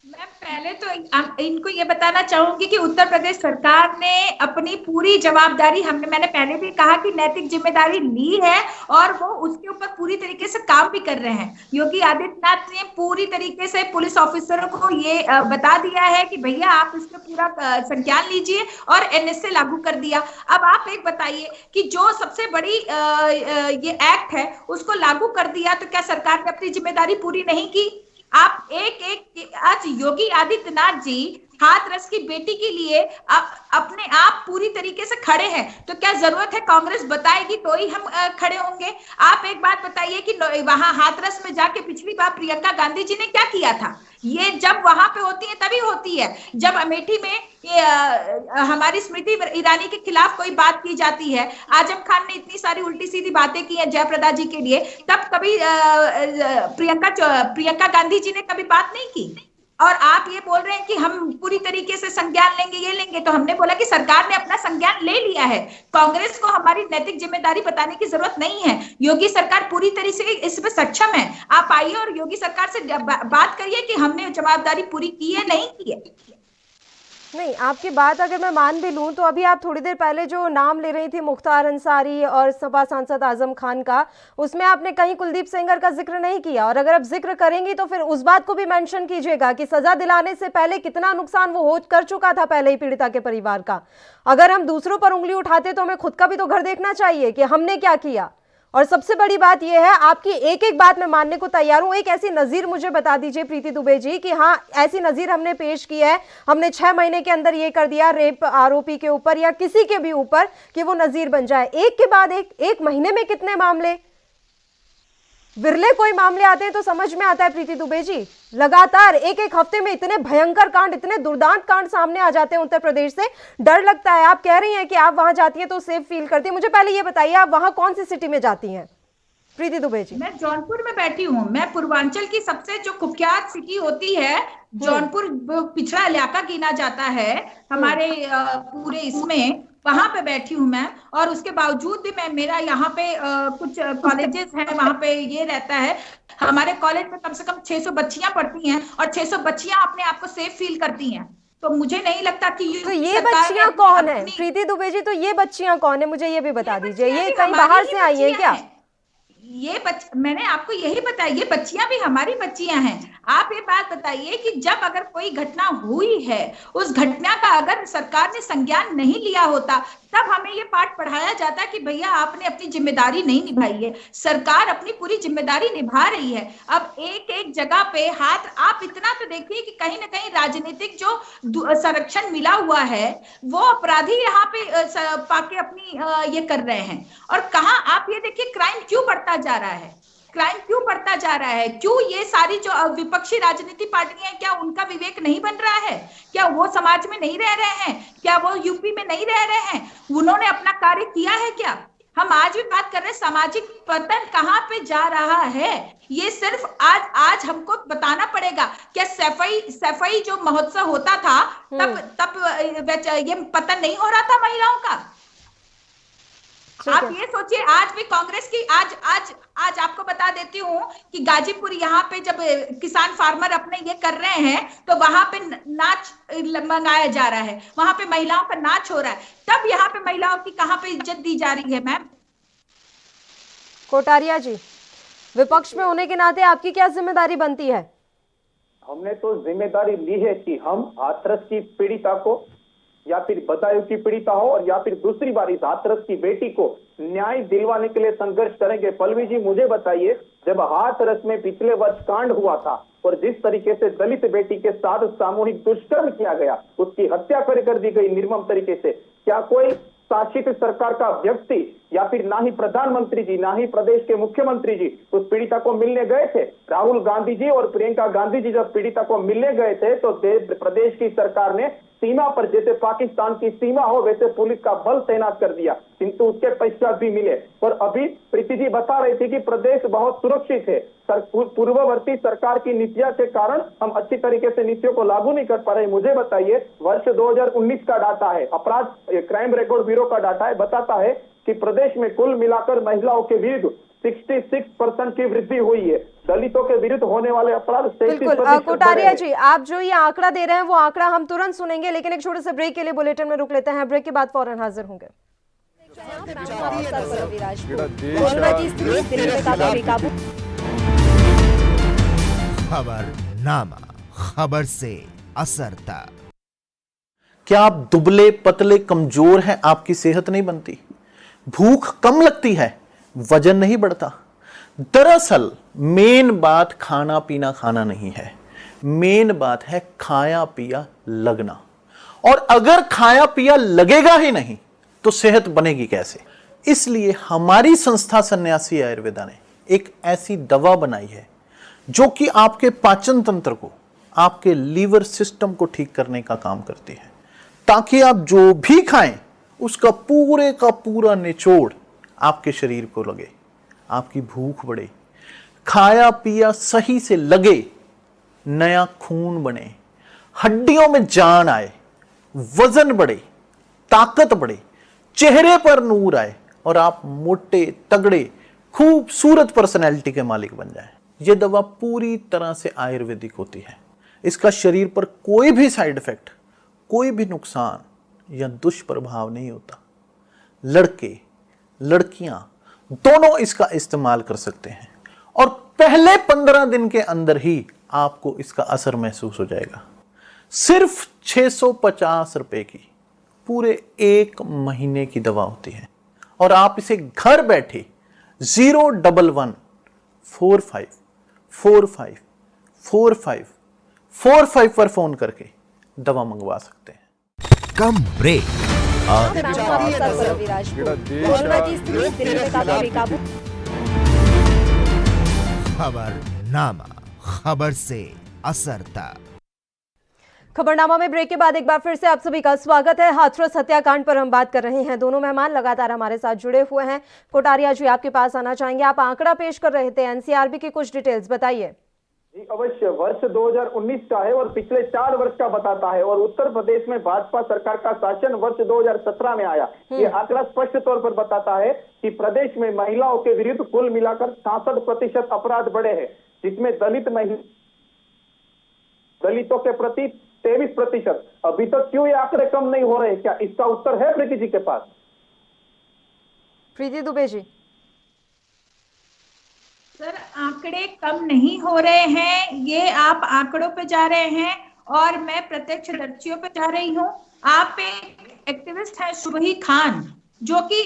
मैं पहले तो इनको ये बताना चाहूंगी कि उत्तर प्रदेश सरकार ने अपनी पूरी जवाबदारी, मैंने पहले भी कहा कि नैतिक जिम्मेदारी ली है और वो उसके ऊपर पूरी तरीके से काम भी कर रहे हैं। योगी आदित्यनाथ ने पूरी तरीके से पुलिस ऑफिसरों को ये बता दिया है कि भैया आप इसका पूरा संज्ञान लीजिए और एनएसए लागू कर दिया। अब आप एक बताइए कि जो सबसे बड़ी ये एक्ट है उसको लागू कर दिया, तो क्या सरकार ने अपनी जिम्मेदारी पूरी नहीं की? आप आज योगी आदित्यनाथ जी हाथरस की बेटी के लिए अपने आप पूरी तरीके से खड़े हैं, तो क्या जरूरत है कांग्रेस बताएगी तो ही हम खड़े होंगे? आप एक बात बताइए कि वहां हाथरस में जाके पिछली बार प्रियंका गांधी जी ने क्या किया था? ये जब वहां पे होती है तभी होती है, जब अमेठी में हमारी स्मृति ईरानी के खिलाफ कोई बात की जाती है, आजम खान ने इतनी सारी उल्टी सीधी बातें की हैं जयप्रदा जी के लिए, तब कभी प्रियंका गांधी जी ने कभी बात नहीं की। और आप ये बोल रहे हैं कि हम पूरी तरीके से संज्ञान लेंगे, ये लेंगे, तो हमने बोला कि सरकार ने अपना संज्ञान ले लिया है। कांग्रेस को हमारी नैतिक जिम्मेदारी बताने की जरूरत नहीं है। योगी सरकार पूरी तरीके से इसमें सक्षम है। आप आइए और योगी सरकार से बात करिए कि हमने जवाबदारी पूरी की है, नहीं की है। नहीं, आपकी बात अगर मैं मान भी लूं तो अभी आप थोड़ी देर पहले जो नाम ले रही थी मुख्तार अंसारी और सपा सांसद आजम खान का, उसमें आपने कहीं कुलदीप सेंगर का जिक्र नहीं किया। और अगर आप जिक्र करेंगी तो फिर उस बात को भी मेंशन कीजिएगा कि सजा दिलाने से पहले कितना नुकसान वो कर चुका था पहले ही पीड़िता के परिवार का। अगर हम दूसरों पर उंगली उठाते तो हमें खुद का भी तो घर देखना चाहिए कि हमने क्या किया। और सबसे बड़ी बात यह है, आपकी एक एक बात मैं मानने को तैयार हूं। एक ऐसी नजीर मुझे बता दीजिए प्रीति दुबे जी कि हाँ ऐसी नजीर हमने पेश की है, हमने 6 महीने के अंदर ये कर दिया रेप आरोपी के ऊपर या किसी के भी ऊपर, कि वो नजीर बन जाए। एक के बाद एक महीने में कितने मामले, विरले कोई मामले आते हैं तो समझ में आता है प्रीति दुबे जी। लगातार एक हफ्ते में इतने भयंकर कांड, इतने दुर्दांत कांड सामने आ जाते हैं उत्तर प्रदेश से, डर लगता है। आप कह रही हैं कि आप वहां जाती हैं तो सेफ फील करती हैं। मुझे पहले ये बताइए आप वहां कौन सी सिटी में जाती हैं प्रीति दुबे जी? मैं जौनपुर में बैठी हूँ। मैं पूर्वांचल की सबसे जो कुख्यात सिटी होती है जौनपुर, पिछड़ा इलाका गिना जाता है हमारे पूरे इसमें, वहां पे बैठी हूँ मैं। और उसके बावजूद भी मेरा यहाँ पे कुछ कॉलेजेस हैं, वहां पे ये रहता है। हमारे कॉलेज में कम से कम 600 बच्चियां पढ़ती हैं और 600 बच्चियां अपने आप को सेफ फील करती हैं। तो मुझे नहीं लगता कि तो ये बच्चियां कौन है प्रीति दुबे जी? तो ये बच्चियां कौन है, मुझे ये भी बता दीजिए। ये कहीं बाहर से आई है क्या? मैंने आपको यही बताया, ये बच्चियां भी हमारी बच्चियां हैं। आप ये बात बताइए कि जब अगर कोई घटना हुई है, उस घटना का अगर सरकार ने संज्ञान नहीं लिया होता तब हमें ये पाठ पढ़ाया जाता कि भैया आपने अपनी जिम्मेदारी नहीं निभाई है, सरकार अपनी पूरी जिम्मेदारी निभा रही है। अब एक एक जगह पे हाथ, आप इतना तो देखिए कि कहीं ना कहीं राजनीतिक जो संरक्षण मिला हुआ है वो अपराधी यहाँ पे पाके अपनी ये कर रहे हैं। और कहाँ आप ये देखिए क्राइम क्यों बढ़ता जा रहा है, क्राइम क्यों बढ़ता जा रहा है, क्यों ये सारी जो विपक्षी राजनीति पार्टियां हैं, क्या उनका विवेक नहीं बन रहा है, क्या वो समाज में नहीं रह रहे हैं, क्या वो यूपी में नहीं रह रहे हैं, उन्होंने अपना कार्य किया है क्या? हम आज भी बात कर रहे हैं सामाजिक पतन कहाँ पे जा रहा है, ये सिर्फ आज हमको बताना पड़ेगा। क्या सफाई जो महोत्सव होता था तब ये पतन नहीं हो रहा था महिलाओं का? आप ये सोचिए, आज भी कांग्रेस की आज आपको बता देती हूँ कि गाजीपुर यहाँ पे जब किसान फार्मर अपने ये कर रहे हैं तो वहां पे नाच मंगाया जा रहा है, वहां पे महिलाओं का नाच हो रहा है, तब यहाँ पे महिलाओं की कहाँ पे इज्जत दी जा रही है? मैम कोटारिया जी, विपक्ष में होने के नाते आपकी क्या जिम्मेदारी बनती है? हमने तो जिम्मेदारी ली है कि हम हाथरस की पीड़िता को या फिर बदायूं की पीड़िता हो और या फिर दूसरी बार इस हाथरस की बेटी को न्याय दिलवाने के लिए संघर्ष करेंगे। पल्लवी जी, मुझे बताइए, जब हाथरस में पिछले वर्ष कांड हुआ था और जिस तरीके से दलित बेटी के साथ सामूहिक दुष्कर्म किया गया, उसकी हत्या कर दी गई निर्मम तरीके से, क्या कोई शासित सरकार का व्यक्ति या फिर ना ही प्रधानमंत्री जी, ना ही प्रदेश के मुख्यमंत्री जी उस पीड़िता को मिलने गए थे? राहुल गांधी जी और प्रियंका गांधी जी जब पीड़िता को मिलने गए थे तो प्रदेश की सरकार ने सीमा पर, जैसे पाकिस्तान की सीमा हो वैसे पुलिस का बल तैनात कर दिया, किंतु उसके पश्चात भी मिले। और अभी प्रीति जी बता रही थी कि प्रदेश बहुत सुरक्षित है, पूर्ववर्ती सरकार की नीतियों के कारण हम अच्छी तरीके से नीतियों को लागू नहीं कर पा रहे। मुझे बताइए, वर्ष 2019 का डाटा है, अपराध क्राइम रिकॉर्ड ब्यूरो का डाटा है, बताता है कि प्रदेश में कुल मिलाकर महिलाओं के विरुद्ध 66% की वृद्धि हुई है। दलितों के विरुद्ध होने वाले अपराध 33%। कोटारिया जी, आप जो ये आंकड़ा दे रहे हैं वो आंकड़ा हम तुरंत सुनेंगे, लेकिन एक छोटे से ब्रेक के लिए बुलेटिन में रुक लेते हैं। ब्रेक के बाद फौरन हाजिर होंगे। खबरनामा, खबर से असर तक। क्या आप दुबले पतले कमजोर हैं, आपकी सेहत नहीं बनती, भूख कम लगती है, वजन नहीं बढ़ता? दरअसल मेन बात खाना पीना खाना नहीं है, मेन बात है खाया पिया लगना। और अगर खाया पिया लगेगा ही नहीं तो सेहत बनेगी कैसे? इसलिए हमारी संस्था सन्यासी आयुर्वेदा ने एक ऐसी दवा बनाई है जो कि आपके पाचन तंत्र को, आपके लीवर सिस्टम को ठीक करने का काम करती है, ताकि आप जो भी खाएं उसका पूरे का पूरा निचोड़ आपके शरीर को लगे, आपकी भूख बढ़े, खाया पिया सही से लगे, नया खून बने, हड्डियों में जान आए, वजन बढ़े, ताकत बढ़े, चेहरे पर नूर आए और आप मोटे तगड़े खूबसूरत पर्सनैलिटी के मालिक बन जाएं। यह दवा पूरी तरह से आयुर्वेदिक होती है। इसका शरीर पर कोई भी साइड इफेक्ट, कोई भी नुकसान या दुष्प्रभाव नहीं होता। लड़के लड़कियां दोनों इसका इस्तेमाल कर सकते हैं और पहले 15 दिन के अंदर ही आपको इसका असर महसूस हो जाएगा। सिर्फ 650 रुपए की पूरे 1 महीने की दवा होती है और आप इसे घर बैठे 01145454545 पर फोन करके दवा मंगवा सकते हैं। कम ब्रेक और खबरनामा, खबर से असर तक। खबरनामा में ब्रेक के बाद एक बार फिर से आप सभी का स्वागत है। हाथरस हत्याकांड पर हम बात कर रहे हैं। दोनों मेहमान लगातार हमारे साथ जुड़े हुए हैं। कोटारिया जी, आपके पास आना चाहेंगे। आप आंकड़ा पेश कर रहे थे, एनसीआरबी की कुछ डिटेल्स बताइए। जी अवश्य, वर्ष 2019 का है और पिछले 4 वर्ष का बताता है और उत्तर प्रदेश में भाजपा सरकार का शासन वर्ष 2017 में आया। ये आंकड़ा स्पष्ट तौर पर बताता है कि प्रदेश में महिलाओं के विरुद्ध कुल मिलाकर 66% अपराध बढ़े हैं, जिसमें दलितों के प्रति 23%। अभी तक क्यों ये आंकड़े कम नहीं हो रहे? क्या इसका उत्तर है प्रीति जी के पास? प्रीति दुबे जी। सर, आंकड़े कम नहीं हो रहे हैं, ये आप आंकड़ों पे जा रहे हैं और मैं प्रत्यक्षदर्शियों पे जा रही हूँ। आप एक एक्टिविस्ट हैं सुबही खान, जो कि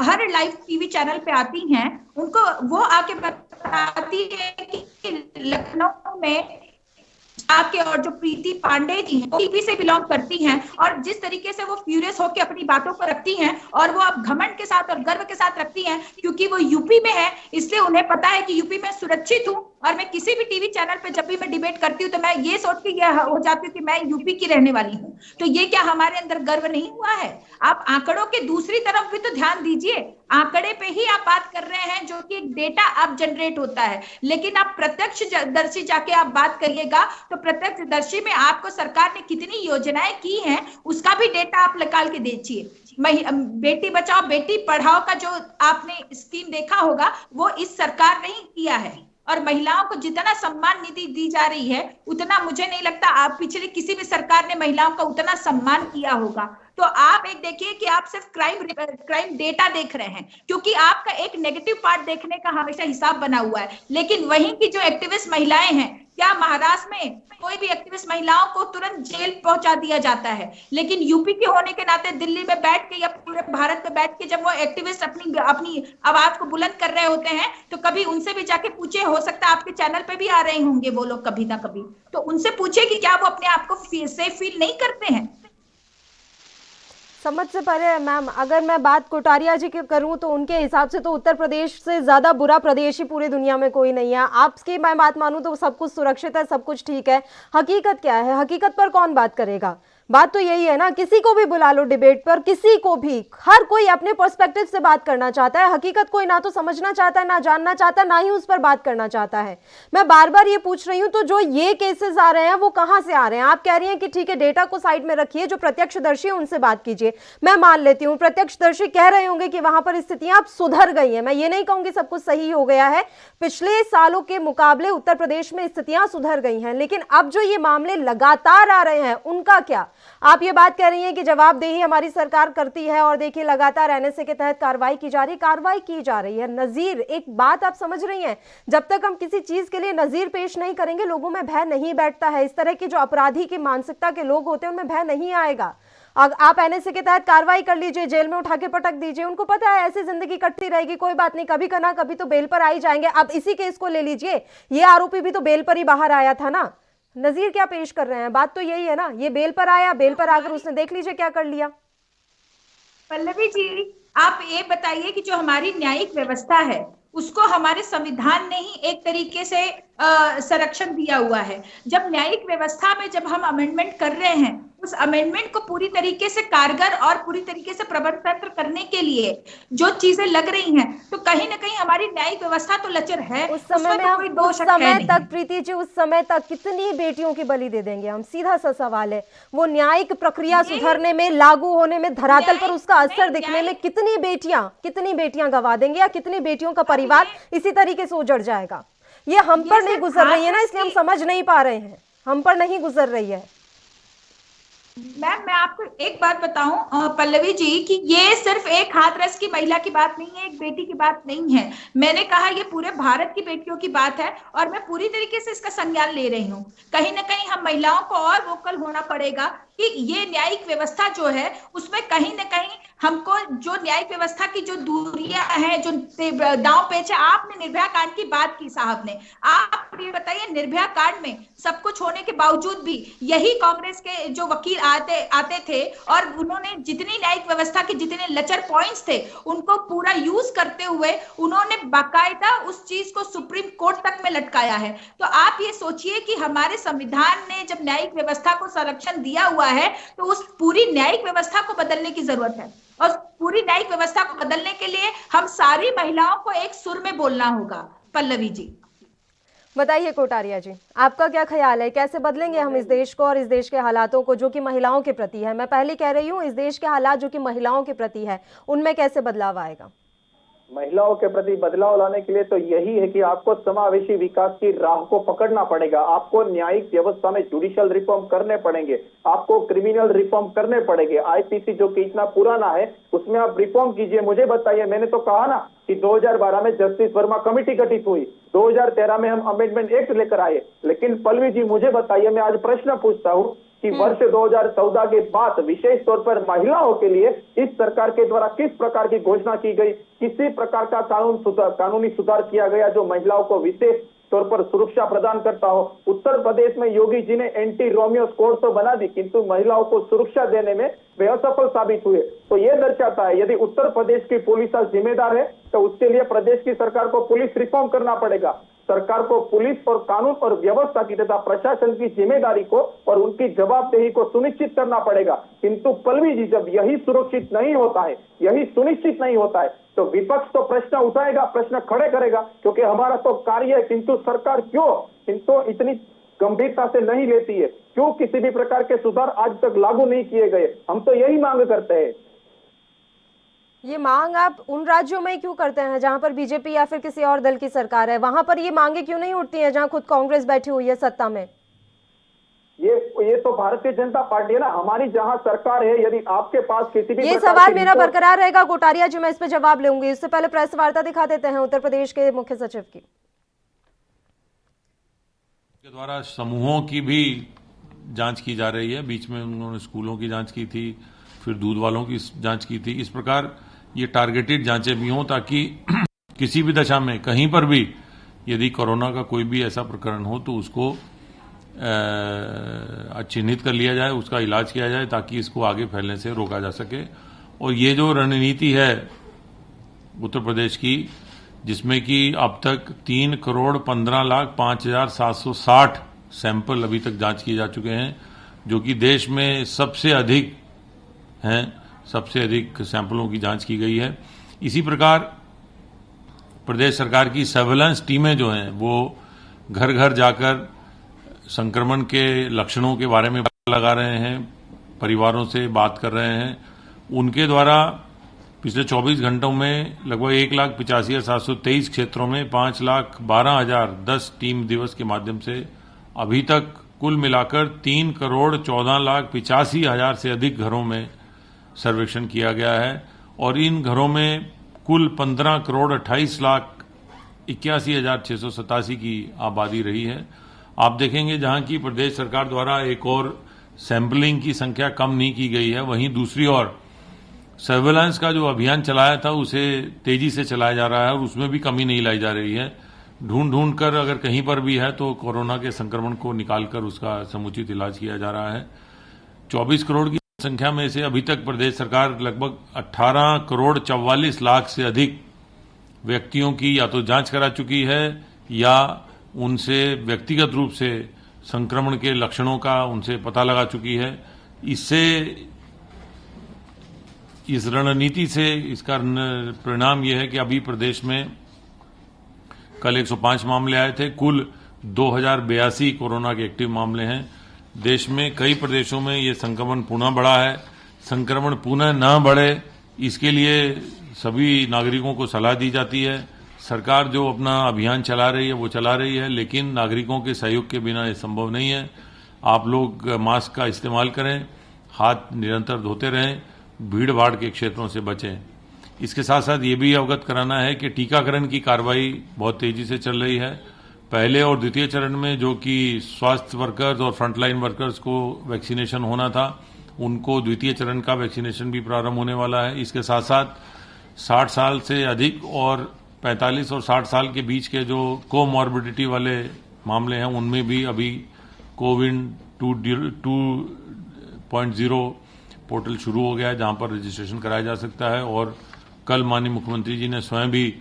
हर लाइव टीवी चैनल पे आती हैं, उनको वो आके बताती है कि लखनऊ में आके, और जो प्रीति पांडे जी हैं, टीपी से बिलोंग करती हैं, और जिस तरीके से वो फ्यूरियस होकर अपनी बातों को रखती हैं, और वो अब घमंड के साथ और गर्व के साथ रखती हैं, क्योंकि वो यूपी में है, इसलिए उन्हें पता है कि यूपी में सुरक्षित हूँ। और मैं किसी भी टीवी चैनल पे जब भी मैं डिबेट करती हूँ तो मैं ये सोच के यह हो जाती हूँ कि मैं यूपी की रहने वाली हूँ। तो ये क्या हमारे अंदर गर्व नहीं हुआ है? आप आंकड़ों के दूसरी तरफ भी तो ध्यान दीजिए। आंकड़े पे ही आप बात कर रहे हैं, जो कि एक डेटा अब जनरेट होता है, लेकिन आप प्रत्यक्षदर्शी जाके आप बात करिएगा तो प्रत्यक्षदर्शी में आपको सरकार ने कितनी योजनाएं की हैं उसका भी डेटा आप निकाल के दीजिए। बेटी बचाओ बेटी पढ़ाओ का जो आपने स्कीम देखा होगा, वो इस सरकार ने ही किया है, और महिलाओं को जितना सम्मान निधि दी जा रही है उतना मुझे नहीं लगता आप पिछले किसी भी सरकार ने महिलाओं का उतना सम्मान किया होगा। तो आप एक देखिए कि आप सिर्फ क्राइम डेटा देख रहे हैं, क्योंकि आपका एक नेगेटिव पार्ट देखने का हमेशा हिसाब बना हुआ है। लेकिन वहीं की जो एक्टिविस्ट महिलाएं हैं, क्या महाराष्ट्र में कोई भी एक्टिविस्ट महिलाओं को तुरंत जेल पहुंचा दिया जाता है, लेकिन यूपी के होने के नाते दिल्ली में बैठ के या पूरे भारत में बैठ के जब वो एक्टिविस्ट अपनी आवाज को बुलंद कर रहे होते हैं, तो कभी उनसे भी जाके पूछे, हो सकता है आपके चैनल पे भी आ रहे होंगे वो लोग कभी ना कभी, तो उनसे पूछे कि क्या वो अपने आप को सेफ फील नहीं करते हैं। समझ से परे है मैम। अगर मैं बात कोटारिया जी की करूं तो उनके हिसाब से तो उत्तर प्रदेश से ज्यादा बुरा प्रदेश ही पूरी दुनिया में कोई नहीं है। आपकी मैं बात मानूं तो सब कुछ सुरक्षित है, सब कुछ ठीक है। हकीकत क्या है? हकीकत पर कौन बात करेगा? बात तो यही है ना, किसी को भी बुला लो डिबेट पर, किसी को भी, हर कोई अपने पर्सपेक्टिव से बात करना चाहता है। हकीकत कोई ना तो समझना चाहता है, ना जानना चाहता, ना ही उस पर बात करना चाहता है। मैं बार बार ये पूछ रही हूँ, तो जो ये केसेस आ रहे हैं वो कहाँ से आ रहे हैं? आप कह रही हैं कि ठीक है डेटा को साइड में रखिए, जो प्रत्यक्षदर्शी है उनसे बात कीजिए। मैं मान लेती हूँ प्रत्यक्षदर्शी कह रहे होंगे कि वहां पर स्थितियां अब सुधर गई हैं। मैं ये नहीं कहूंगी सब कुछ सही हो गया है, पिछले सालों के मुकाबले उत्तर प्रदेश में स्थितियां सुधर गई हैं, लेकिन अब जो ये मामले लगातार आ रहे हैं उनका क्या? आप ये बात कह रही हैं कि जवाबदेही हमारी सरकार करती है, और देखिए लगातार एनएसए के तहत कार्रवाई की जा रही है। नजीर, एक बात आप समझ रही हैं, जब तक हम किसी चीज के लिए नजीर पेश नहीं करेंगे लोगों में भय नहीं बैठता है। इस तरह की जो अपराधी की मानसिकता के लोग होते हैं उनमें भय नहीं आएगा। आप एनएसए के तहत कार्रवाई कर लीजिए, जेल में उठा के पटक दीजिए, उनको पता है ऐसे जिंदगी कटती रहेगी, कोई बात नहीं, कभी ना कभी तो बेल पर आ ही जाएंगे। अब इसी केस को ले लीजिए, ये आरोपी भी तो बेल पर ही बाहर आया था ना। नजीर क्या पेश कर रहे हैं? बात तो यही है ना, ये बेल पर आया, बेल पर आकर उसने देख लीजिए क्या कर लिया। पल्लवी जी, आप ये बताइए कि जो हमारी न्यायिक व्यवस्था है उसको हमारे संविधान ने ही एक तरीके से संरक्षण दिया हुआ है। जब न्यायिक व्यवस्था में जब हम अमेंडमेंट कर रहे हैं, उस अमेंडमेंट को पूरी तरीके से कारगर और पूरी तरीके से प्रबंध तंत्र करने के लिए जो चीजें लग रही हैं, तो कहीं ना कहीं हमारी न्यायिक व्यवस्था तो लचर है। उस समय में हम उस समय तक, प्रीति जी, उस समय तक कितनी बेटियों की बलि दे देंगे हम? सीधा सा सवाल है। वो न्यायिक प्रक्रिया सुधरने में, लागू होने में, धरातल पर उसका असर दिखने में कितनी बेटियां गवा देंगे, या कितनी बेटियों का परिवार इसी तरीके से उजड़ जाएगा? ये हम पर नहीं गुजर रही है ना, इसलिए हम समझ नहीं पा रहे हैं। हम पर नहीं गुजर रही है। मैम, मैं आपको एक बात बताऊं पल्लवी जी, कि ये सिर्फ एक हाथरस की महिला की बात नहीं है, एक बेटी की बात नहीं है। मैंने कहा ये पूरे भारत की बेटियों की बात है, और मैं पूरी तरीके से इसका संज्ञान ले रही हूँ। कहीं ना कहीं हम महिलाओं को और वोकल होना पड़ेगा कि ये न्यायिक व्यवस्था जो है उसमें कहीं ना कहीं हमको जो न्यायिक व्यवस्था की जो दूरियां हैं, जो दांव पेच है। आपने निर्भया कांड की बात की साहब ने, आप ये बताइए निर्भया कांड में सब कुछ होने के बावजूद भी यही कांग्रेस के जो वकील आते थे, और उन्होंने जितनी न्यायिक व्यवस्था के जितने लचर पॉइंट्स थे उनको पूरा यूज करते हुए उन्होंने बाकायदा उस चीज को सुप्रीम कोर्ट तक में लटकाया है। तो आप ये सोचिए कि हमारे संविधान ने जब न्यायिक व्यवस्था को संरक्षण दिया हुआ है, तो उस पूरी न्यायिक व्यवस्था को बदलने की जरूरत है, और पूरी न्यायिक व्यवस्था को बदलने के लिए हम सारी महिलाओं को एक सुर में बोलना होगा। पल्लवी जी बताइए, कोटारिया जी, आपका क्या ख्याल है? कैसे बदलेंगे हम इस देश को और इस देश के हालातों को जो कि महिलाओं के प्रति है? मैं पहले कह रही हूँ, इस देश के हालात जो कि महिलाओं के प्रति है, उनमें कैसे बदलाव आएगा? महिलाओं के प्रति बदलाव लाने के लिए तो यही है कि आपको समावेशी विकास की राह को पकड़ना पड़ेगा। आपको न्यायिक व्यवस्था में जुडिशियल रिफॉर्म करने पड़ेंगे, आपको क्रिमिनल रिफॉर्म करने पड़ेंगे। आईपीसी जो कि इतना पुराना है उसमें आप रिफॉर्म कीजिए। मुझे बताइए, मैंने तो कहा ना कि 2012 में जस्टिस वर्मा कमेटी गठित हुई, 2013 में हम अमेंडमेंट एक्ट लेकर आए, लेकिन पल्लवी जी मुझे बताइए, मैं आज प्रश्न पूछता हूँ कि वर्ष 2014 के बाद विशेष तौर पर महिलाओं के लिए इस सरकार के द्वारा किस प्रकार की घोषणा की गई, किसी प्रकार का कानूनी सुधार किया गया जो महिलाओं को विशेष तौर पर सुरक्षा प्रदान करता हो। उत्तर प्रदेश में योगी जी ने एंटी रोमियो स्क्वाड तो बना दी, किंतु महिलाओं को सुरक्षा देने में वे असफल साबित हुए। तो ये दर्शाता है यदि उत्तर प्रदेश की पुलिस आज जिम्मेदार है तो उसके लिए प्रदेश की सरकार को पुलिस रिफॉर्म करना पड़ेगा। सरकार को पुलिस और कानून और व्यवस्था की तथा प्रशासन की जिम्मेदारी को और उनकी जवाबदेही को सुनिश्चित करना पड़ेगा। किंतु पलवी जी, जब यही सुरक्षित नहीं होता है, यही सुनिश्चित नहीं होता है, तो विपक्ष तो प्रश्न उठाएगा, प्रश्न खड़े करेगा, क्योंकि हमारा तो कार्य है, किंतु सरकार क्यों इतनी गंभीरता से नहीं लेती है, क्यों किसी भी प्रकार के सुधार आज तक लागू नहीं किए गए। हम तो यही मांग करते हैं। ये मांग आप उन राज्यों में क्यों करते हैं जहां पर बीजेपी या फिर किसी और दल की सरकार है? वहां पर ये मांगे क्यों नहीं उठती हैं जहां खुद कांग्रेस बैठी हुई है सत्ता में? ये तो भारतीय जनता पार्टी है ना, हमारी जहां सरकार है। यदि आपके पास किसी भी ये सवाल मेरा बरकरार रहेगा कोटारिया जी, मैं इस पे जवाब लूंगी। इससे पहले प्रेस वार्ता दिखा देते हैं उत्तर प्रदेश के मुख्य सचिव की। के द्वारा समूहों की भी जांच की जा रही है। बीच में उन्होंने स्कूलों की जांच की थी, फिर दूध वालों की जांच की थी। इस प्रकार ये टारगेटेड जांचें भी हों ताकि किसी भी दशा में कहीं पर भी यदि कोरोना का कोई भी ऐसा प्रकरण हो तो उसको चिन्हित कर लिया जाए, उसका इलाज किया जाए ताकि इसको आगे फैलने से रोका जा सके। और ये जो रणनीति है उत्तर प्रदेश की, जिसमें कि अब तक 3,15,05,760 सैंपल अभी तक जांच किए जा चुके हैं, जो कि देश में सबसे अधिक हैं, सबसे अधिक सैंपलों की जांच की गई है। इसी प्रकार प्रदेश सरकार की सर्वेलेंस टीमें जो हैं वो घर घर जाकर संक्रमण के लक्षणों के बारे में पता लगा रहे हैं, परिवारों से बात कर रहे हैं। उनके द्वारा पिछले 24 घंटों में लगभग 1,85,723 क्षेत्रों में 5,12,010 टीम दिवस के माध्यम से अभी तक कुल मिलाकर 3,14,85,000 से अधिक घरों में सर्वेक्षण किया गया है। और इन घरों में कुल 15,28,81,687 की आबादी रही है। आप देखेंगे जहां की प्रदेश सरकार द्वारा एक और सैंपलिंग की संख्या कम नहीं की गई है, वहीं दूसरी ओर सर्वेलेंस का जो अभियान चलाया था उसे तेजी से चलाया जा रहा है और उसमें भी कमी नहीं लाई जा रही है। ढूंढ कर अगर कहीं पर भी है तो कोरोना के संक्रमण को निकालकर उसका समुचित इलाज किया जा रहा है। 24 करोड़ की संख्या में से अभी तक प्रदेश सरकार लगभग 18,44,00,000 से अधिक व्यक्तियों की या तो जांच करा चुकी है या उनसे व्यक्तिगत रूप से संक्रमण के लक्षणों का उनसे पता लगा चुकी है। इससे, इस रणनीति से इसका परिणाम यह है कि अभी प्रदेश में कल 105 मामले आए थे, कुल 2,082 कोरोना के एक्टिव मामले हैं। देश में कई प्रदेशों में ये संक्रमण पुनः बढ़ा है। संक्रमण पुनः न बढ़े इसके लिए सभी नागरिकों को सलाह दी जाती है। सरकार जो अपना अभियान चला रही है वो चला रही है, लेकिन नागरिकों के सहयोग के बिना ये संभव नहीं है। आप लोग मास्क का इस्तेमाल करें, हाथ निरंतर धोते रहें, भीड़ भाड़ के क्षेत्रों से बचें। इसके साथ साथ ये भी अवगत कराना है कि टीकाकरण की कार्रवाई बहुत तेजी से चल रही है। पहले और द्वितीय चरण में जो कि स्वास्थ्य वर्कर्स और फ्रंटलाइन वर्कर्स को वैक्सीनेशन होना था, उनको द्वितीय चरण का वैक्सीनेशन भी प्रारंभ होने वाला है। इसके साथ साथ 60 साल से अधिक और 45 और 60 साल के बीच के जो कोमॉर्बिडिटी वाले मामले हैं उनमें भी अभी कोविन 2.0 पोर्टल शुरू हो गया है जहां पर रजिस्ट्रेशन कराया जा सकता है। और कल माननीय मुख्यमंत्री जी ने स्वयं भी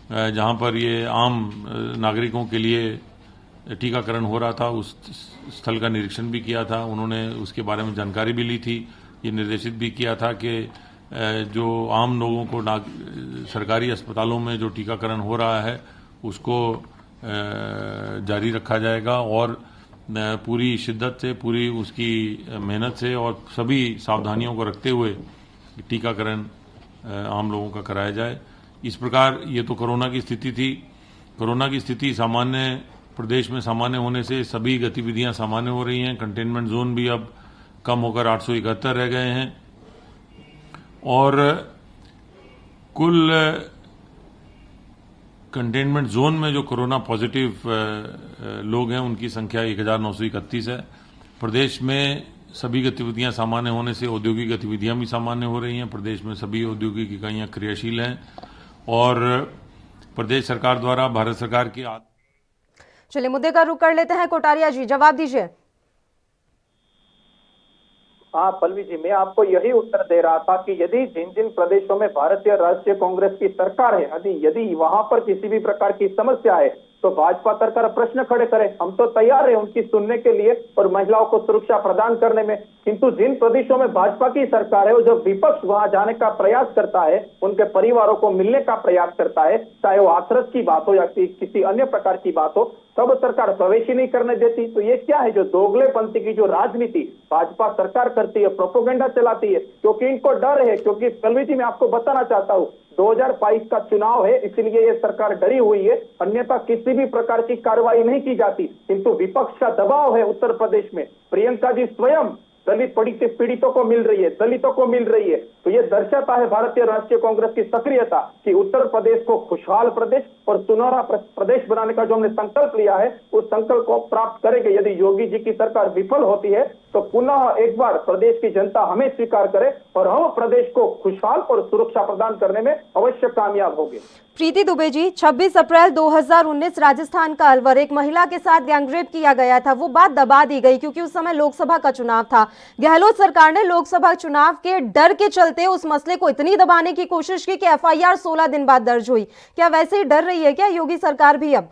जहां पर ये आम नागरिकों के लिए टीकाकरण हो रहा था उस स्थल का निरीक्षण भी किया था। उन्होंने उसके बारे में जानकारी भी ली थी। ये निर्देशित भी किया था कि जो आम लोगों को सरकारी अस्पतालों में जो टीकाकरण हो रहा है उसको जारी रखा जाएगा और पूरी शिद्दत से, पूरी उसकी मेहनत से और सभी सावधानियों को रखते हुए टीकाकरण आम लोगों का कराया जाए। इस प्रकार ये तो कोरोना की स्थिति थी। कोरोना की स्थिति सामान्य, प्रदेश में सामान्य होने से सभी गतिविधियां सामान्य हो रही हैं। कंटेनमेंट जोन भी अब कम होकर 871 रह गए हैं और कुल कंटेनमेंट जोन में जो कोरोना पॉजिटिव लोग हैं उनकी संख्या 1,931 है। प्रदेश में सभी गतिविधियां सामान्य होने से औद्योगिक गतिविधियां भी सामान्य हो रही हैं। प्रदेश में सभी औद्योगिक इकाइयां क्रियाशील हैं और प्रदेश सरकार द्वारा भारत सरकार की चलिए मुद्दे का रुख कर लेते हैं। कोटारिया जी जवाब दीजिए। हाँ पल्लवी जी, मैं आपको यही उत्तर दे रहा था कि यदि जिन जिन प्रदेशों में भारतीय राष्ट्रीय कांग्रेस की सरकार है, यदि वहां पर किसी भी प्रकार की समस्या है तो भाजपा सरकार प्रश्न खड़े करे। हम तो तैयार है उनकी सुनने के लिए और महिलाओं को सुरक्षा प्रदान करने में। किंतु जिन प्रदेशों में भाजपा की सरकार है, जब विपक्ष वहां जाने का प्रयास करता है, उनके परिवारों को मिलने का प्रयास करता है, चाहे वो हाथरस की बात हो या किसी अन्य प्रकार की बात हो, तब सरकार प्रवेश ही नहीं करने देती। तो ये क्या है, जो दोगलेपंथी की जो राजनीति भाजपा सरकार करती है, प्रोपोगेंडा चलाती है, क्योंकि इनको डर है। क्योंकि पल्लवी जी मैं आपको बताना चाहता हूँ 2022 का चुनाव है, इसलिए ये सरकार डरी हुई है, अन्यथा किसी भी प्रकार की कार्रवाई नहीं की जाती। किंतु विपक्ष का दबाव है उत्तर प्रदेश में। प्रियंका जी स्वयं दलित पीड़ितों को मिल रही है, दलितों को मिल रही है। तो ये दर्शाता है भारतीय राष्ट्रीय कांग्रेस की सक्रियता कि उत्तर प्रदेश को खुशहाल प्रदेश और सुनहरा प्रदेश बनाने का जो हमने संकल्प लिया है, उस संकल्प को प्राप्त करेंगे। यदि योगी जी की सरकार विफल होती है तो पुनः एक बार प्रदेश की जनता हमें स्वीकार करे और हम प्रदेश को खुशहाल और सुरक्षा प्रदान करने में अवश्य कामयाब होंगे। प्रीति दुबे जी, 26 अप्रैल 2019 राजस्थान का अलवर एक महिला के साथ गैंगरेप किया गया था। वो बात दबा दी गई क्योंकि उस समय लोकसभा का चुनाव था। गहलोत सरकार ने लोकसभा चुनाव के डर के चलते उस मसले को इतनी दबाने की कोशिश की कि एफआईआर 16 दिन बाद दर्ज हुई। क्या वैसे ही डर रही है क्या योगी सरकार भी अब,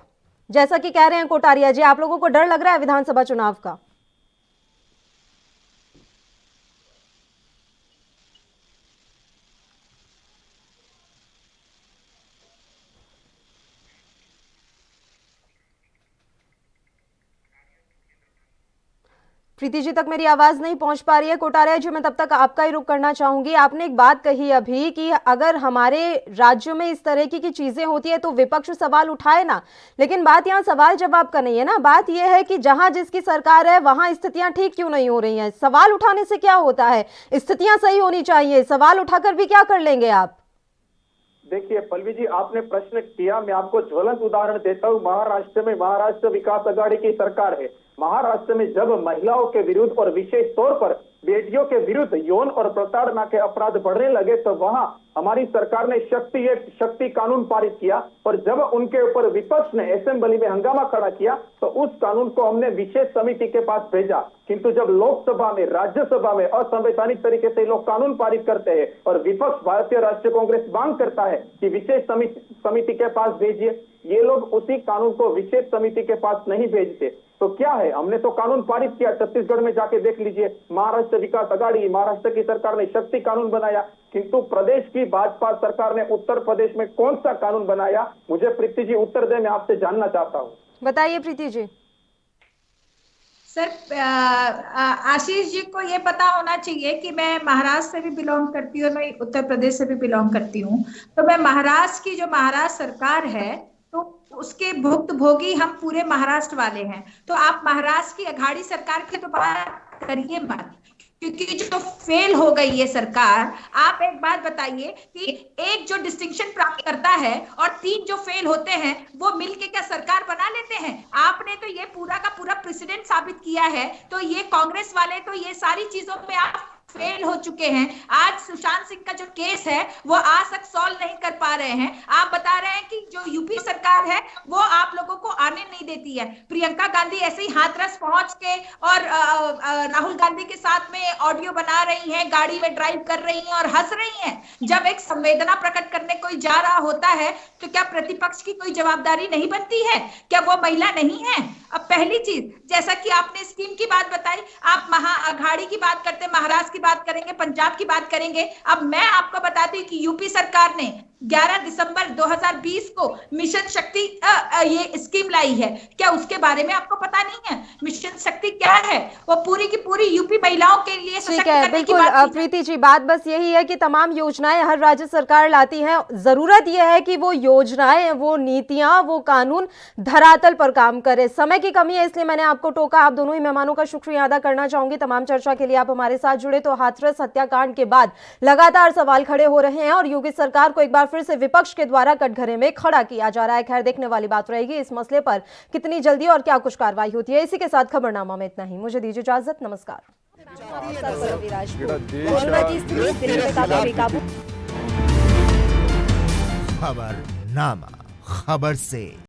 जैसा कि कह रहे हैं कोटारिया जी, आप लोगों को डर लग रहा है विधानसभा चुनाव का? प्रीति जी तक मेरी आवाज नहीं पहुंच पा रही है। कोटारिया जी मैं तब तक आपका ही रुख करना चाहूंगी। आपने एक बात कही अभी कि अगर हमारे राज्यों में इस तरह की चीजें होती है तो विपक्ष सवाल उठाए ना, लेकिन बात यहाँ सवाल जवाब का नहीं है ना। बात यह है कि जहां जिसकी सरकार है वहां स्थितियां ठीक क्यों नहीं हो रही हैं। सवाल उठाने से क्या होता है, स्थितियां सही होनी चाहिए। सवाल उठाकर भी क्या कर लेंगे आप? देखिए पल्लवी जी, आपने प्रश्न किया, मैं आपको ज्वलंत उदाहरण देता हूँ। महाराष्ट्र विकास आघाड़ी की सरकार है। महाराष्ट्र में जब महिलाओं के विरुद्ध और विशेष तौर पर बेटियों के विरुद्ध यौन और प्रताड़ना के अपराध बढ़ने लगे तो वहां हमारी सरकार ने शक्ति कानून पारित किया और जब उनके ऊपर विपक्ष ने असेंबली में हंगामा खड़ा किया तो उस कानून को हमने विशेष समिति के पास भेजा। किंतु जब लोकसभा में, राज्यसभा में असंवैधानिक तरीके से लोग कानून पारित करते हैं और विपक्ष भारतीय राष्ट्रीय कांग्रेस मांग करता है कि विशेष समिति के पास भेजिए, ये लोग उसी कानून को विशेष समिति के पास नहीं भेजते। तो क्या है, हमने तो कानून पारित किया। छत्तीसगढ़ में जाके देख लीजिए, महाराष्ट्र विकास आघाड़ी, महाराष्ट्र की सरकार ने शक्ति कानून बनाया। किंतु प्रदेश की भाजपा सरकार ने उत्तर प्रदेश में कौन सा कानून बनाया? मुझे प्रीति जी उत्तर दे, मैं आपसे जानना चाहता हूँ। बताइए प्रीति जी। सर आशीष जी को ये पता होना चाहिए कि मैं महाराष्ट्र से भी बिलोंग करती हूँ, मैं उत्तर प्रदेश से भी बिलोंग करती हूँ। तो मैं महाराष्ट्र की जो महाराष्ट्र सरकार है तो उसके भुक्तभोगी हम पूरे महाराष्ट्र वाले हैं। तो आप महाराष्ट्र की आघाड़ी सरकार की तो बात करिए मत, क्योंकि जो फेल हो गई है सरकार। आप एक बात बताइए कि एक जो डिस्टिंक्शन प्राप्त करता है और 3 जो फेल होते हैं वो मिलके क्या सरकार बना लेते हैं? आपने तो ये पूरा का पूरा प्रेसिडेंट साबित किया है। तो ये कांग्रेस वाले तो ये सारी चीजों में आप फेल हो चुके हैं। आज सुशांत सिंह का जो केस है वो आज तक सॉल्व नहीं कर पा रहे हैं। आप बता रहे हैं कि जो यूपी सरकार है वो आप लोगों को आने नहीं देती है। प्रियंका गांधी ऐसे ही हाथरस पहुंच के और राहुल गांधी के साथ में ऑडियो बना रही हैं, गाड़ी में ड्राइव कर रही हैं और हंस रही हैं। जब एक संवेदना प्रकट करने कोई जा रहा होता है तो क्या प्रतिपक्ष की कोई जवाबदारी नहीं बनती है? क्या वो महिला नहीं है? अब पहली चीज, जैसा कि आपने स्कीम की बात बताई, आप महाअघाड़ी की बात करते, महाराष्ट्र की बात करेंगे, पंजाब की बात करेंगे। अब मैं आपको बताती हूँ कि यूपी सरकार ने 11 दिसंबर 2020 को मिशन शक्ति ये स्कीम लाई है। क्या उसके बारे में आपको पता नहीं है? मिशन शक्ति क्या है? वो पूरी की पूरी यूपी महिलाओं के लिए ठीक है। बिल्कुल प्रीति जी, बात बस यही है कि तमाम योजनाएं हर राज्य सरकार लाती है। जरूरत यह है कि वो योजनाएं, वो नीतियां, वो कानून धरातल पर काम करे। समय की कमी है इसलिए मैंने आपको टोका। आप दोनों ही मेहमानों का शुक्रिया अदा करना चाहूंगी। तमाम चर्चा के लिए आप हमारे साथ जुड़े। तो हाथरस हत्याकांड के बाद लगातार सवाल खड़े हो रहे हैं और योगी सरकार को एक बार फिर से विपक्ष के द्वारा कटघरे में खड़ा किया जा रहा है। खैर, देखने वाली बात रहेगी इस मसले पर कितनी जल्दी और क्या कुछ कार्रवाई होती है। इसी के साथ खबरनामा में इतना ही। मुझे दीजिए इजाजत। नमस्कार। खबरनामा, खबर से